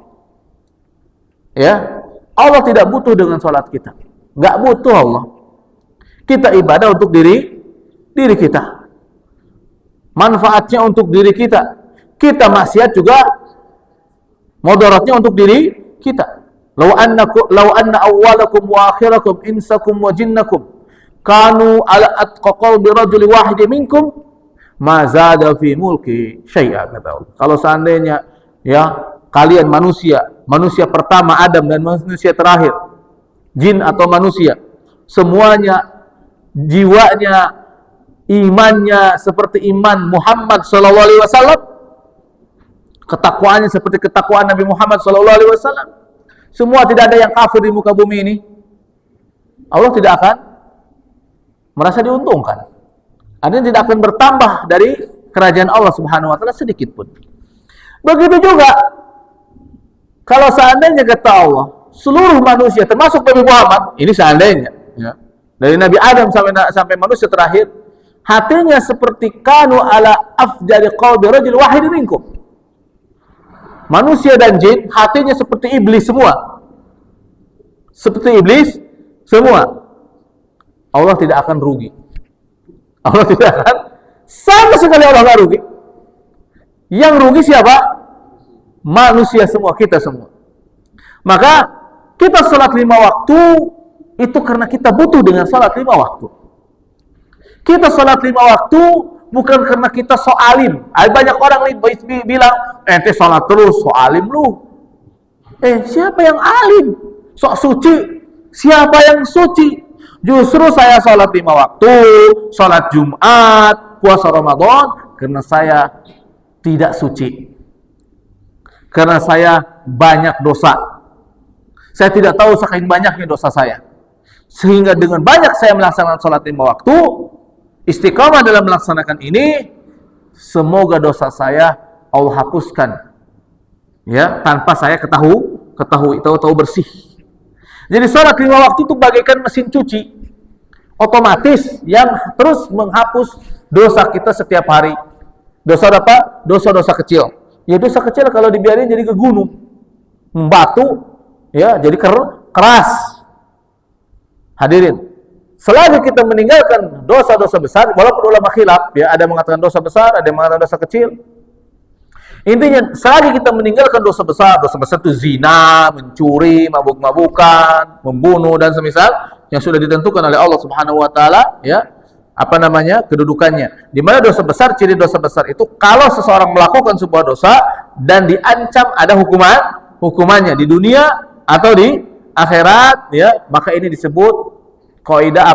Ya, Allah tidak butuh dengan sholat kita. Nggak butuh Allah. Kita ibadah untuk diri kita. Manfaatnya untuk diri kita. Kita maksiat juga mudaratnya untuk diri kita. Law anna awwalakum wa akhirakum insakum wa jinnakum kanu ala atqa qalbi rajuli wahidin minkum ma zada fi mulki syai'a, kata Allah. Kalau seandainya ya kalian manusia pertama Adam dan manusia terakhir, jin atau manusia, semuanya jiwanya, imannya seperti iman Muhammad sallallahu alaihi wasallam, ketakwaannya seperti ketakwaan Nabi Muhammad sallallahu alaihi wasallam, semua tidak ada yang kafir di muka bumi ini, Allah tidak akan merasa diuntungkan. Artinya tidak akan bertambah dari kerajaan Allah Subhanahu wa taala sedikit pun. Begitu juga kalau seandainya kata Allah, seluruh manusia termasuk Nabi Muhammad, ini seandainya ya, dari Nabi Adam sampai manusia terakhir, hatinya seperti kanu ala afjari qalbi rajul wahid minkum. Manusia dan jin hatinya seperti iblis semua. Seperti iblis semua. Allah tidak akan rugi. Allah tidak akan, sama sekali Allah tidak rugi. Yang rugi siapa? Manusia semua, kita semua. Maka kita sholat 5 waktu itu karena kita butuh dengan sholat 5 waktu. Kita sholat 5 waktu bukan karena kita so alim. Banyak orang bilang, ente sholat terus, so alim lu. Siapa yang alim? Sok suci. Siapa yang suci? Justru saya sholat 5 waktu, sholat Jumat, puasa Ramadan, karena saya tidak suci. Karena saya banyak dosa. Saya tidak tahu saking banyaknya dosa saya. Sehingga dengan banyak saya melaksanakan sholat 5 waktu, istiqamah dalam melaksanakan ini, semoga dosa saya Allah hapuskan, ya, tanpa saya tahu bersih. Jadi sholat 5 waktu itu bagaikan mesin cuci otomatis yang terus menghapus dosa kita setiap hari. Dosa apa? Dosa-dosa kecil. Ya dosa kecil kalau dibiarin jadi ke gunung, batu, ya jadi keras. Hadirin, selagi kita meninggalkan dosa-dosa besar, walaupun ulama khilaf, ya, ada yang mengatakan dosa besar, ada yang mengatakan dosa kecil. Intinya, selagi kita meninggalkan dosa besar itu zina, mencuri, mabuk-mabukan, membunuh dan semisal yang sudah ditentukan oleh Allah Subhanahu wa taala, ya, kedudukannya. Di mana dosa besar, ciri dosa besar itu kalau seseorang melakukan sebuah dosa dan diancam ada hukumannya di dunia atau di akhirat, ya, maka ini disebut kaidah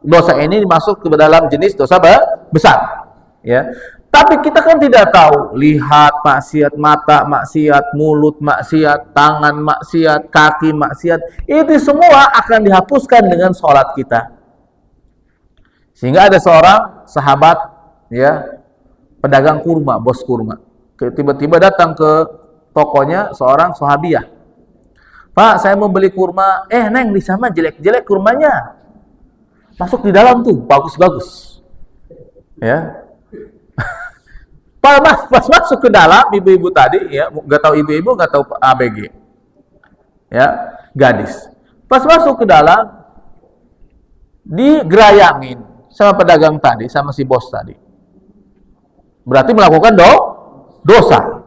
dosa ini masuk ke dalam jenis dosa besar, ya. Tapi kita kan tidak tahu, lihat maksiat mata, maksiat mulut, maksiat tangan, maksiat kaki, maksiat, itu semua akan dihapuskan dengan sholat kita. Sehingga ada seorang sahabat, ya, pedagang kurma, bos kurma, tiba-tiba datang ke tokonya seorang sahabiah. Pak, saya mau beli kurma. Neng, di sana jelek-jelek kurmanya. Masuk di dalam tuh, bagus-bagus. Ya. Pas masuk ke dalam, ibu-ibu tadi, ya, nggak tahu ibu-ibu, nggak tahu ABG, ya, gadis. Pas masuk ke dalam, digerayangin sama pedagang tadi, sama si bos tadi. Berarti melakukan dosa.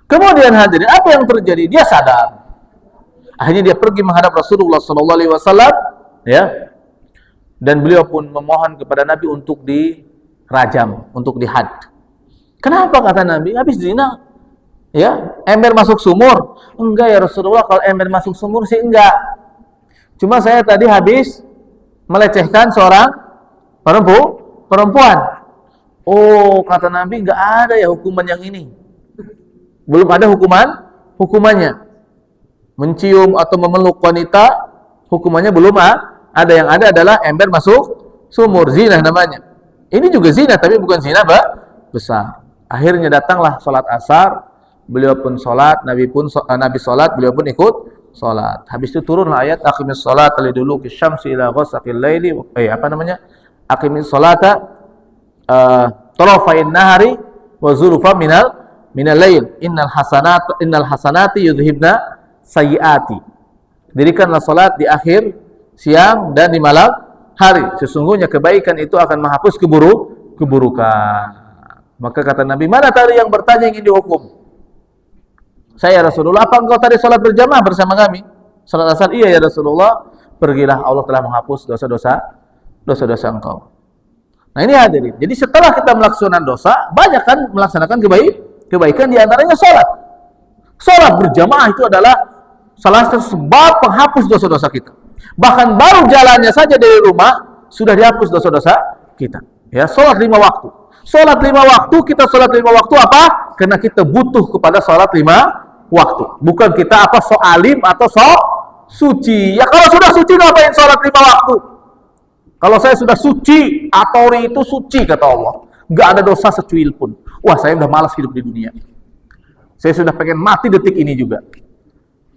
Kemudian hadirin, apa yang terjadi? Dia sadar. Akhirnya dia pergi menghadap Rasulullah sallallahu alaihi wasallam, ya. Dan beliau pun memohon kepada Nabi untuk dirajam, untuk dihad. Kenapa kata Nabi? Habis zina, ya, ember masuk sumur? Enggak ya Rasulullah, kalau ember masuk sumur sih enggak. Cuma saya tadi habis melecehkan seorang perempuan. Oh, kata Nabi, enggak ada ya hukuman yang ini. Belum ada hukumannya. Mencium atau memeluk wanita, hukumannya belum ada. Yang ada adalah ember masuk sumur, zina namanya. Ini juga zina, tapi bukan zina besar. Akhirnya datanglah sholat asar, beliau pun sholat, Nabi sholat, beliau pun ikut sholat. Habis itu turunlah ayat aqimis sholat liduluki syamsi ila ghasaqil laili, aqimis sholata tarafain nahari wa zulfa minal lail, innal hasanati yudhibna sayyiati. Dirikanlah sholat di akhir siang dan di malam hari, sesungguhnya kebaikan itu akan menghapus keburukan. Maka kata Nabi, mana tadi yang bertanya ingin dihukum? Saya, Rasulullah, apa engkau tadi sholat berjamaah bersama kami? Sholat asar? Iya ya Rasulullah. Pergilah, Allah telah menghapus dosa-dosa engkau. Nah ini hadirin. Jadi setelah kita melaksanakan dosa, banyak kan melaksanakan kebaikan, diantaranya sholat. Sholat berjamaah itu adalah salah satu sebab penghapus dosa-dosa kita. Bahkan baru jalannya saja dari rumah sudah dihapus dosa-dosa kita. Ya, sholat 5 waktu. Sholat 5 waktu, kita sholat 5 waktu apa? Karena kita butuh kepada sholat 5 waktu. Bukan kita alim atau suci. Ya kalau sudah suci ngapain sholat 5 waktu? Kalau saya sudah suci, Atori itu suci kata Allah. Gak ada dosa secuil pun. Wah, saya udah malas hidup di dunia. Saya sudah pengen mati detik ini juga.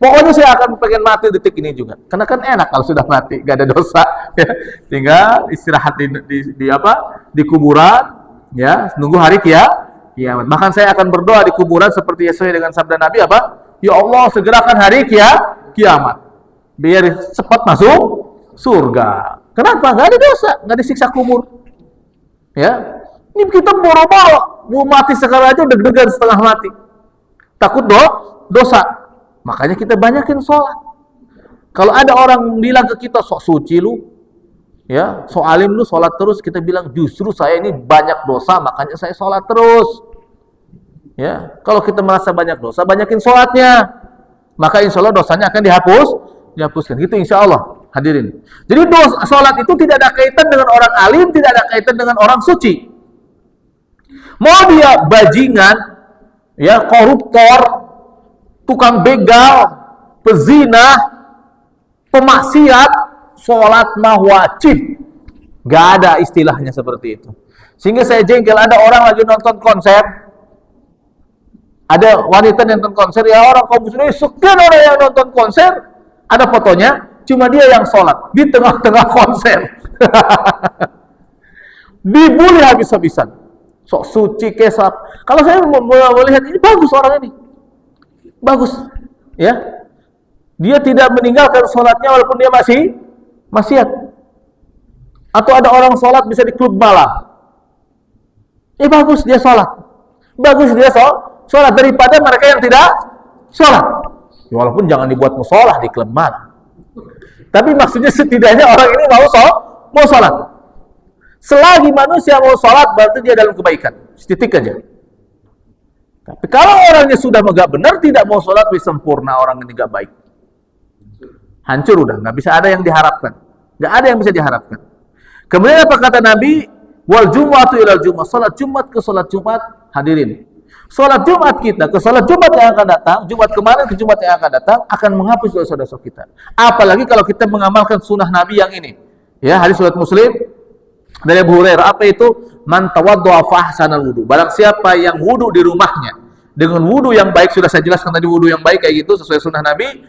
Pokoknya saya akan pengen mati detik ini juga. Karena kan enak kalau sudah mati, gak ada dosa. Ya. Tinggal istirahat di kuburan, ya, nunggu hari kiamat. Bahkan saya akan berdoa di kuburan seperti sesuai dengan sabda Nabi apa? Ya Allah, segerakan hari kiamat. Biar cepat masuk surga. Kenapa? Gak ada dosa, gak disiksa kubur. Ya. Ini kita boro-boro mau mati sekarang aja udah deg-degan setengah mati. Takut dosa. Makanya kita banyakin sholat. Kalau ada orang bilang ke kita, sok suci lu, ya, sok alim lu, sholat terus, kita bilang justru saya ini banyak dosa, makanya saya sholat terus. Ya, kalau kita merasa banyak dosa, banyakin sholatnya, maka insya Allah dosanya akan dihapuskan. Gitu insya Allah, hadirin. Jadi sholat itu tidak ada kaitan dengan orang alim, tidak ada kaitan dengan orang suci. Mau dia bajingan, ya, koruptor, tukang begal, pezina, pemaksiat, sholat mah wajib. Gak ada istilahnya seperti itu. Sehingga saya jengkel, ada orang lagi nonton konser, ada wanita yang nonton konser, ya orang kaum muslimin, sekian orang yang nonton konser, ada fotonya, cuma dia yang sholat, di tengah-tengah konser. Dibully habis-habisan. Sok suci, kesap. Kalau saya melihat ini, bagus orang ini. Bagus, ya. Dia tidak meninggalkan sholatnya walaupun dia masih maksiat. Atau ada orang sholat bisa di klub malam. Bagus dia sholat. Bagus dia sholat daripada mereka yang tidak sholat. Ya, walaupun jangan dibuat musolah di klub malam. Tapi maksudnya setidaknya orang ini mau sholat. Selagi manusia mau sholat berarti dia dalam kebaikan. Setitik aja. Tapi kalau orangnya sudah enggak benar, tidak mau sholat, sempurna orang ini enggak baik. Hancur udah, enggak bisa ada yang diharapkan. Enggak ada yang bisa diharapkan. Kemudian apa kata Nabi? Wal jum'atu ilal jum'ah. Sholat Jumat ke sholat Jumat, hadirin. Sholat Jumat kita ke sholat Jumat yang akan datang, Jumat kemarin ke Jumat yang akan datang, akan menghapus dosa-dosa kita. Apalagi kalau kita mengamalkan sunnah Nabi yang ini. Ya, hadis riwayat Muslim dari Abu Hurairah, apa itu? Man tawaddu'a fa ahsanal wudu. Barang siapa yang wudu di rumahnya dengan wudu yang baik, sudah saya jelaskan tadi wudu yang baik kayak gitu sesuai sunnah Nabi.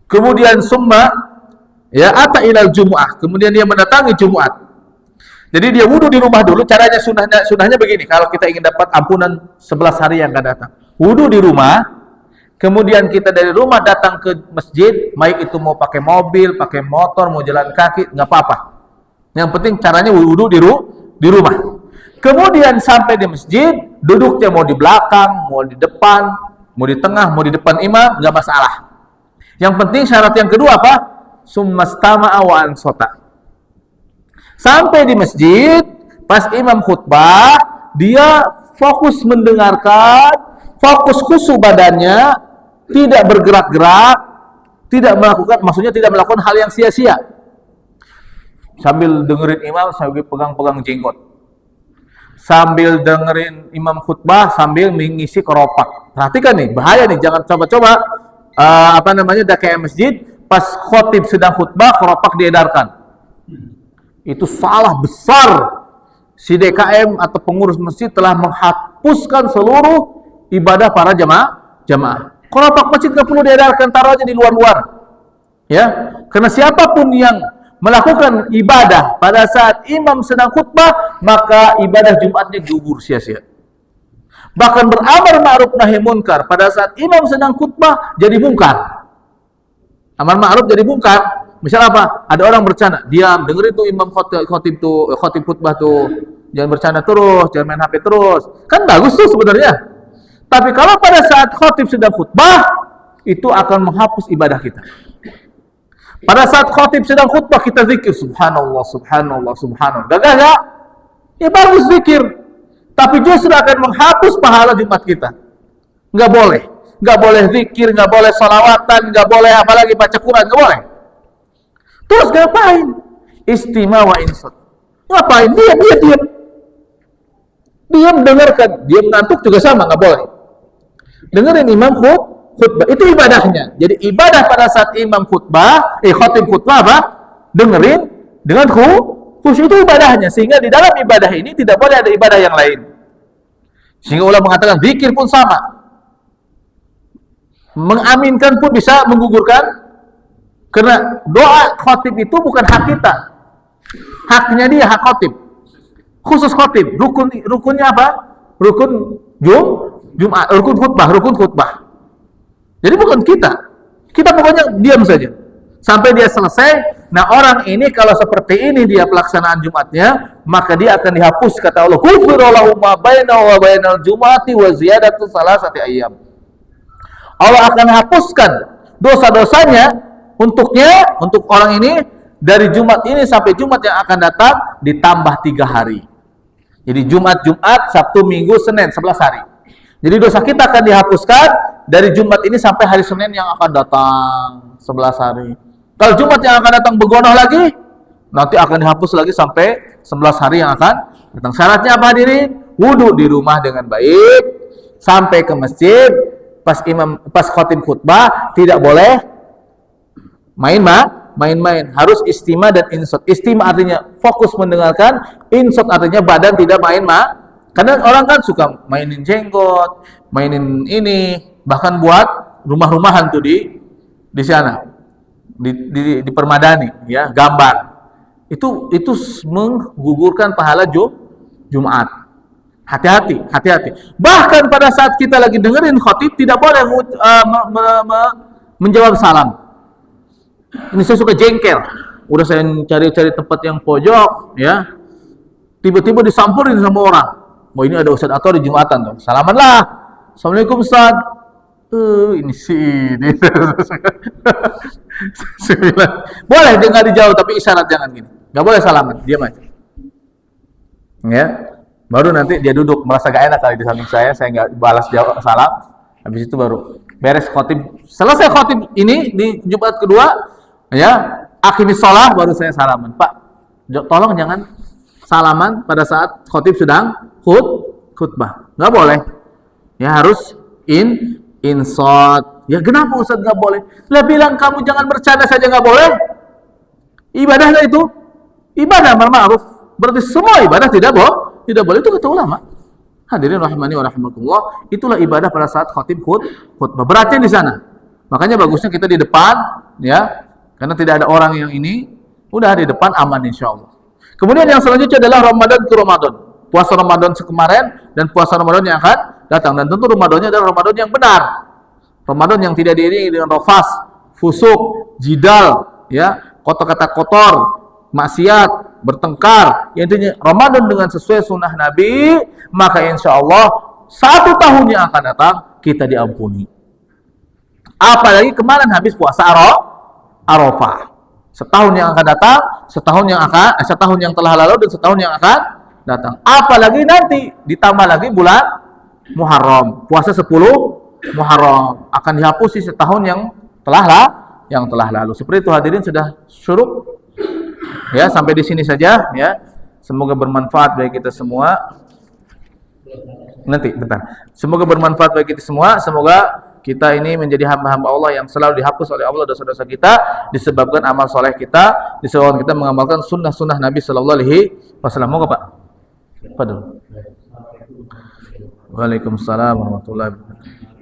Kemudian summa ya ata ilal jumu'ah. Kemudian dia mendatangi Jumat. Jadi dia wudu di rumah dulu. Caranya sunnahnya begini. Kalau kita ingin dapat ampunan 11 hari yang akan datang. Wudu di rumah. Kemudian kita dari rumah datang ke masjid, baik itu mau pakai mobil, pakai motor, mau jalan kaki, nggak apa-apa. Yang penting caranya wudu di rumah. Kemudian sampai di masjid, duduknya mau di belakang, mau di depan, mau di tengah, mau di depan imam, nggak masalah. Yang penting syarat yang kedua apa? Summastama'a wa ansota. Sampai di masjid, pas imam khutbah, dia fokus mendengarkan, fokus khusyuk badannya, tidak bergerak-gerak, tidak melakukan, maksudnya tidak melakukan hal yang sia-sia. Sambil dengerin imam, sambil pegang-pegang jenggot. Sambil dengerin imam khutbah, sambil mengisi keropak. Perhatikan nih, bahaya nih, jangan coba-coba dah kayak masjid, pas khotib sedang khutbah, keropak diedarkan. Itu salah besar. Si DKM atau pengurus masjid telah menghapuskan seluruh ibadah para jamaah. Keropak masjid nggak perlu diedarkan, taruh aja di luar-luar. Ya, karena siapapun yang melakukan ibadah pada saat imam sedang khutbah, maka ibadah Jumatnya gugur sia-sia. Bahkan beramar ma'ruf nahi munkar pada saat imam sedang khutbah jadi mungkar. Amar ma'ruf jadi mungkar. Misal apa? Ada orang bercanda, diam, dengerin tuh imam khotib khutbah tuh. Jangan bercanda terus, jangan main HP terus. Kan bagus tuh sebenarnya. Tapi kalau pada saat khotib sedang khutbah, itu akan menghapus ibadah kita. Pada saat khotib sedang khutbah kita zikir, subhanallah, subhanallah, subhanallah. Gak? Ya bagus zikir. Tapi justru akan menghapus pahala Jumat kita. Nggak boleh. Nggak boleh zikir, nggak boleh salawatan, nggak boleh apalagi baca Quran, nggak boleh. Terus ngapain? Istima wa insat. Ngapain? Diam. Diam dengarkan. Diam ngantuk juga sama, nggak boleh. Dengerin imam khutbah. Itu ibadahnya. Jadi ibadah pada saat imam khutbah, khotib khutbah apa? Dengerin dengan khusyuk, itu ibadahnya. Sehingga di dalam ibadah ini tidak boleh ada ibadah yang lain. Sehingga ulama mengatakan zikir pun sama. Mengaminkan pun bisa menggugurkan. Karena doa khotib itu bukan hak kita. Haknya dia, hak khotib. Khusus khotib. Rukunnya apa? Rukun Jumat, rukun khutbah. Jadi bukan kita. Kita pokoknya diam saja. Sampai dia selesai. Nah orang ini kalau seperti ini dia pelaksanaan Jumatnya, maka dia akan dihapus, kata Allah. Ghufira lahu ma bainahu wa bainal jumati wa ziyadatu salasati ayyam. Allah akan hapuskan dosa-dosanya untuk orang ini dari Jumat ini sampai Jumat yang akan datang ditambah 3 hari. Jadi Jumat, Sabtu, Minggu, Senin, 11 hari. Jadi dosa kita akan dihapuskan dari Jumat ini sampai hari Senin yang akan datang 11 hari. Kalau Jumat yang akan datang begonoh lagi, nanti akan dihapus lagi sampai 11 hari yang akan datang. Syaratnya apa hadirin? Wudu di rumah dengan baik, sampai ke masjid, pas khotib khutbah tidak boleh main-main, harus istima dan insot. Istima artinya fokus mendengarkan, insot artinya badan tidak main-main. Karena orang kan suka mainin jenggot, mainin ini, bahkan buat rumah-rumahan tuh di sana, di permadani, ya, gambar. Itu menggugurkan pahala Jumat. Hati-hati. Bahkan pada saat kita lagi dengerin khotib tidak boleh menjawab salam. Ini saya suka jengkel. Udah saya cari-cari tempat yang pojok, ya. Tiba-tiba disamperin sama orang. Oh ini ada Ustadz atau di Jumatan tuh. Salaman lah. Assalamualaikum Ustadz. Ini sih ini. Boleh dia nggak dijawab tapi isyarat jangan gini. Nggak boleh salaman, diam aja. Ya. Baru nanti dia duduk merasa gak enak kali di samping saya nggak balas jawab salam. Habis itu baru beres khotib. Selesai khotib ini di Jumat kedua, ya, akhiri sholat baru saya salaman. Pak, tolong jangan salaman pada saat khotib sedang khutbah. Nggak boleh. Ya harus insot. Ya kenapa Ustaz nggak boleh? Lah bilang kamu jangan bercanda saja nggak boleh. Ibadahnya itu ibadah amar ma'ruf. Berarti semua ibadah tidak boleh, itu kata ulama. Hadirin rahimani wa rahimakumullah, itulah ibadah pada saat khotib khutbah. Beratnya di sana. Makanya bagusnya kita di depan, ya. Karena tidak ada orang yang ini, udah di depan aman insyaallah. Kemudian yang selanjutnya adalah Ramadan ke Ramadan. Puasa Ramadan kemarin dan puasa Ramadan yang akan datang. Dan tentu Ramadannya adalah Ramadan yang benar. Ramadan yang tidak diiringi dengan rafas, fusuk, jidal, ya, kata-kata kotor, maksiat, bertengkar. Ya, intinya Ramadan dengan sesuai sunnah Nabi, maka insya Allah 1 tahun yang akan datang kita diampuni. Apalagi kemarin habis puasa Arafah. Setahun yang akan datang, setahun yang telah lalu dan setahun yang akan datang. Apalagi nanti ditambah lagi bulan Muharram. Puasa 10 Muharram akan dihapus di setahun yang telah lalu. Seperti itu hadirin sudah syuruk. Ya, sampai di sini saja ya. Semoga bermanfaat bagi kita semua. Nanti bentar. Semoga bermanfaat bagi kita semua. Semoga kita ini menjadi hamba-hamba Allah yang selalu dihapus oleh Allah dosa-dosa kita disebabkan amal soleh kita, disebabkan kita mengamalkan sunnah-sunnah Nabi Sallallahu Alaihi Wasallam. Moga Pak. Fadil. Waalaikumsalam warahmatullahi wabarakatuh.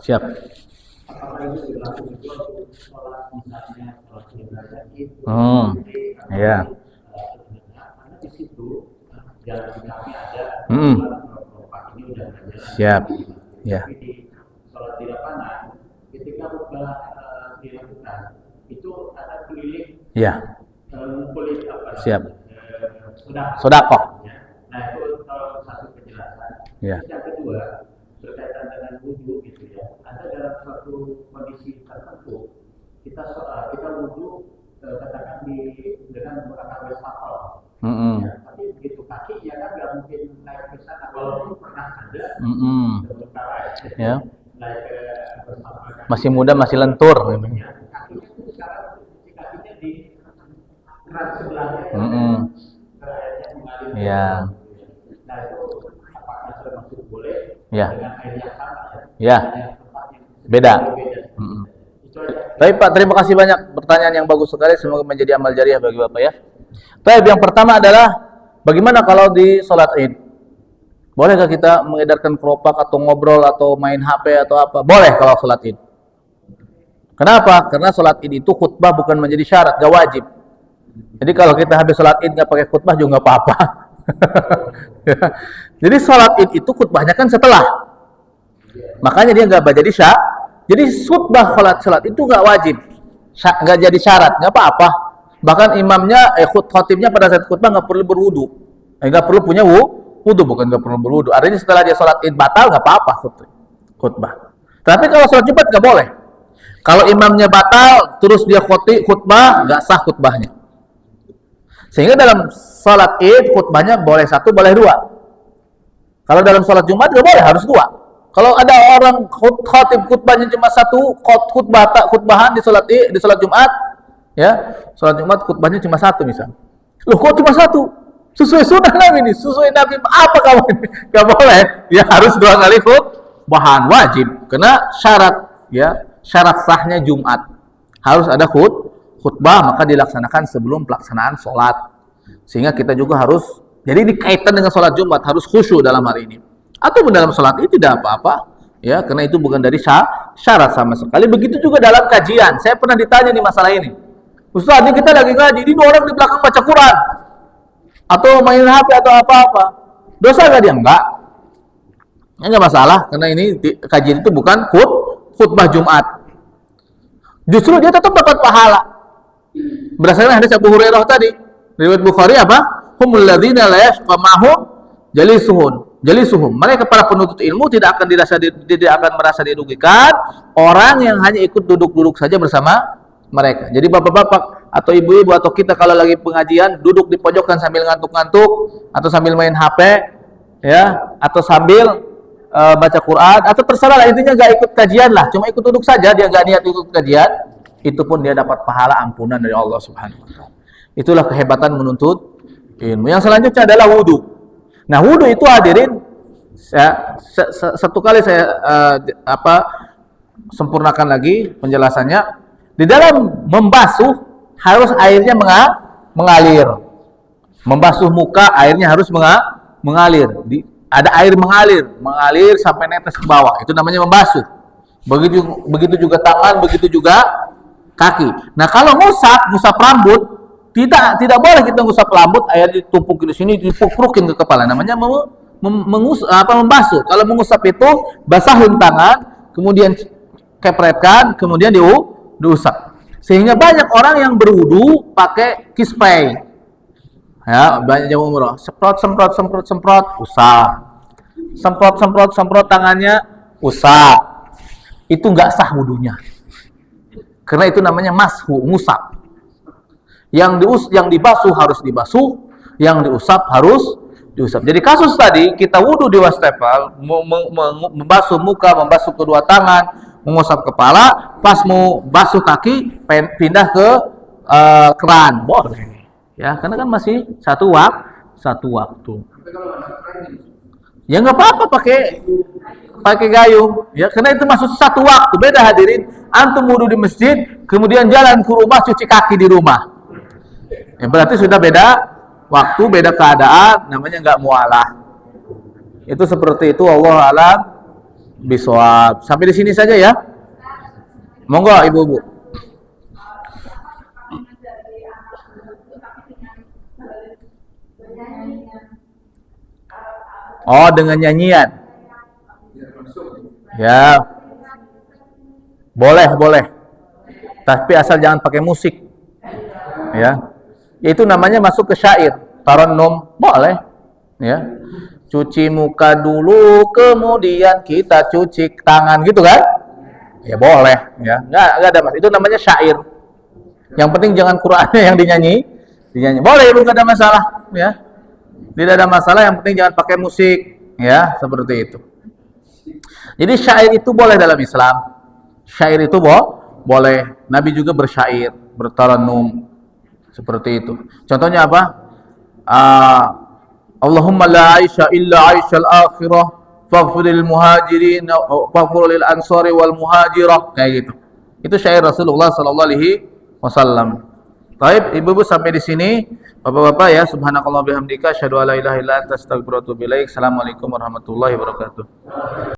Siap. Ya. Siap. Ya. Ketika dilakukan itu ada keliling. Ya. Siap. Sedekah. Nah, itu satu penjelasan. Ya. Yang kedua, berkaitan dengan wudu gitu ya. Ada dalam suatu kondisi tertentu kita wudu katakan dengan menggunakan wastafel. Ya, tapi begitu kaki ya kan nggak mungkin naik ke sana walaupun pernah ada. Ya. Naik ke wastafel. Masih muda masih lentur. Ya, kakinya itu sekarang kakinya di keran sebelahnya. Ya. Nah itu apakah sudah masuk boleh? Ya. Dengan air yang sama ya? Ya. Beda. Baik Pak, terima kasih banyak pertanyaan yang bagus sekali. Semoga menjadi amal jariah bagi Bapak ya. Baik, yang pertama adalah bagaimana kalau di sholat Id? Bolehkah kita mengedarkan keropak atau ngobrol atau main HP atau apa? Boleh kalau sholat Id. Kenapa? Karena sholat Id itu khutbah bukan menjadi syarat, gak wajib. Jadi kalau kita habis sholat Id nggak pakai khutbah juga nggak apa-apa. Jadi sholat Id itu khutbahnya kan setelah. Makanya dia nggak jadi syarat. Jadi khutbah sholat itu nggak wajib, nggak jadi syarat, nggak apa-apa. Bahkan imamnya, khotibnya pada saat khutbah nggak perlu berwudu, nggak perlu punya wudu, bukan nggak perlu berwudu. Artinya setelah dia sholat Id batal nggak apa-apa khutbah. Tapi kalau sholat Jumat nggak boleh. Kalau imamnya batal, terus dia khutbah, nggak sah khutbahnya. Sehingga dalam sholat Id khutbahnya boleh satu, boleh dua. Kalau dalam sholat Jumat nggak boleh, harus dua. Kalau ada orang khatib khutbahnya cuma satu, khutbahan di sholat Id, di sholat Jumat, ya, sholat Jumat khutbahnya cuma satu misalnya. Loh kok cuma satu? Sesuai sunnah Nabi ini, sesuai Nabi apa kamu ini? Nggak boleh, ya harus dua kali khutbahan wajib. Karena syarat sahnya Jumat harus ada khutbah, maka dilaksanakan sebelum pelaksanaan sholat. Sehingga kita juga harus, jadi dikaitkan dengan sholat Jumat harus khusyuk dalam hari ini. Atau dalam sholat itu tidak apa-apa, ya, karena itu bukan dari syarat sama sekali. Begitu juga dalam kajian. Saya pernah ditanya di masalah ini, Ustaz, ini kita lagi ngaji, ini orang di belakang baca Quran atau main HP atau apa-apa, dosa nggak dia? Enggak, enggak masalah, karena ini kajian itu bukan khutbah Jumat. Justru dia tetap dapat pahala. Berdasarkan hadis Abu Hurairah tadi, riwayat Bukhari apa? Humul ladzina la yashqa ma'hum jalisuhum. Mereka para penuntut ilmu tidak akan merasa dirugikan orang yang hanya ikut duduk-duduk saja bersama mereka. Jadi bapak-bapak atau ibu-ibu atau kita kalau lagi pengajian duduk di pojokan sambil ngantuk-ngantuk atau sambil main HP, ya, atau sambil baca Quran atau terserah lah, intinya nggak ikut kajian lah, cuma ikut duduk saja, dia nggak niat ikut kajian, itu pun dia dapat pahala ampunan dari Allah Subhanahu wa taala. Itulah kehebatan menuntut ilmu. Yang selanjutnya adalah wudu. Nah, wudu itu hadirin, satu kali saya sempurnakan lagi penjelasannya. Di dalam membasuh harus airnya mengalir. Membasuh muka airnya harus mengalir. Ada air mengalir sampai netes ke bawah. Itu namanya membasuh. Begitu juga tangan, begitu juga kaki. Nah, kalau ngusap rambut, tidak boleh kita ngusap rambut, air ditumpuk di sini, dipukrukin ke kepala. Namanya membasuh. Kalau mengusap itu basahin tangan, kemudian kepretkan, kemudian diusap. Sehingga banyak orang yang berwudu pakai kispay. Ya, banyak yang umroh, semprot, usap. Semprot tangannya, usap. itu nggak sah wudunya. Karena itu namanya mashu, ngusap. Yang dibasuh harus dibasuh, yang diusap harus diusap. Jadi kasus tadi kita wudu di wastafel, membasuh muka, membasuh kedua tangan, mengusap kepala, pas mau basuh kaki pindah ke keran, boleh. Ya, karena kan masih satu waktu. Ya nggak apa-apa pakai gayung, ya karena itu masuk satu waktu. Beda hadirin, antum wudu di masjid, kemudian jalan ke rumah cuci kaki di rumah. Ya berarti sudah beda waktu, beda keadaan, namanya nggak mualah. Itu seperti itu, wallahu a'lam bishawab. Sampai di sini saja ya. Monggo ibu-ibu. Oh, dengan nyanyian. Ya. Boleh. Tapi asal jangan pakai musik. Ya. Itu namanya masuk ke syair. Tarannum boleh. Ya. Cuci muka dulu, kemudian kita cuci tangan, gitu kan? Ya boleh, ya. Enggak ada mas. Itu namanya syair. Yang penting jangan Qur'annya yang dinyanyi. Boleh, Ibu, enggak ada masalah, ya. Tidak ada masalah, yang penting jangan pakai musik, ya, seperti itu. Jadi syair itu boleh dalam Islam. Syair itu boleh. Nabi juga bersyair, bertarannum, seperti itu. Contohnya apa? Allahumma la aisha illa aishal akhirah faghfir lil muhajirin faghfir lil ansari wal muhajirah, kayak gitu. Itu syair Rasulullah sallallahu alaihi wasallam. Baik, ibu-ibu sampai di sini. Bapak-bapak ya, subhanakallah bihamdika asyhadu an la ilaha illa anta astaghfiruka wa atubu ilaik. Assalamualaikum warahmatullahi wabarakatuh.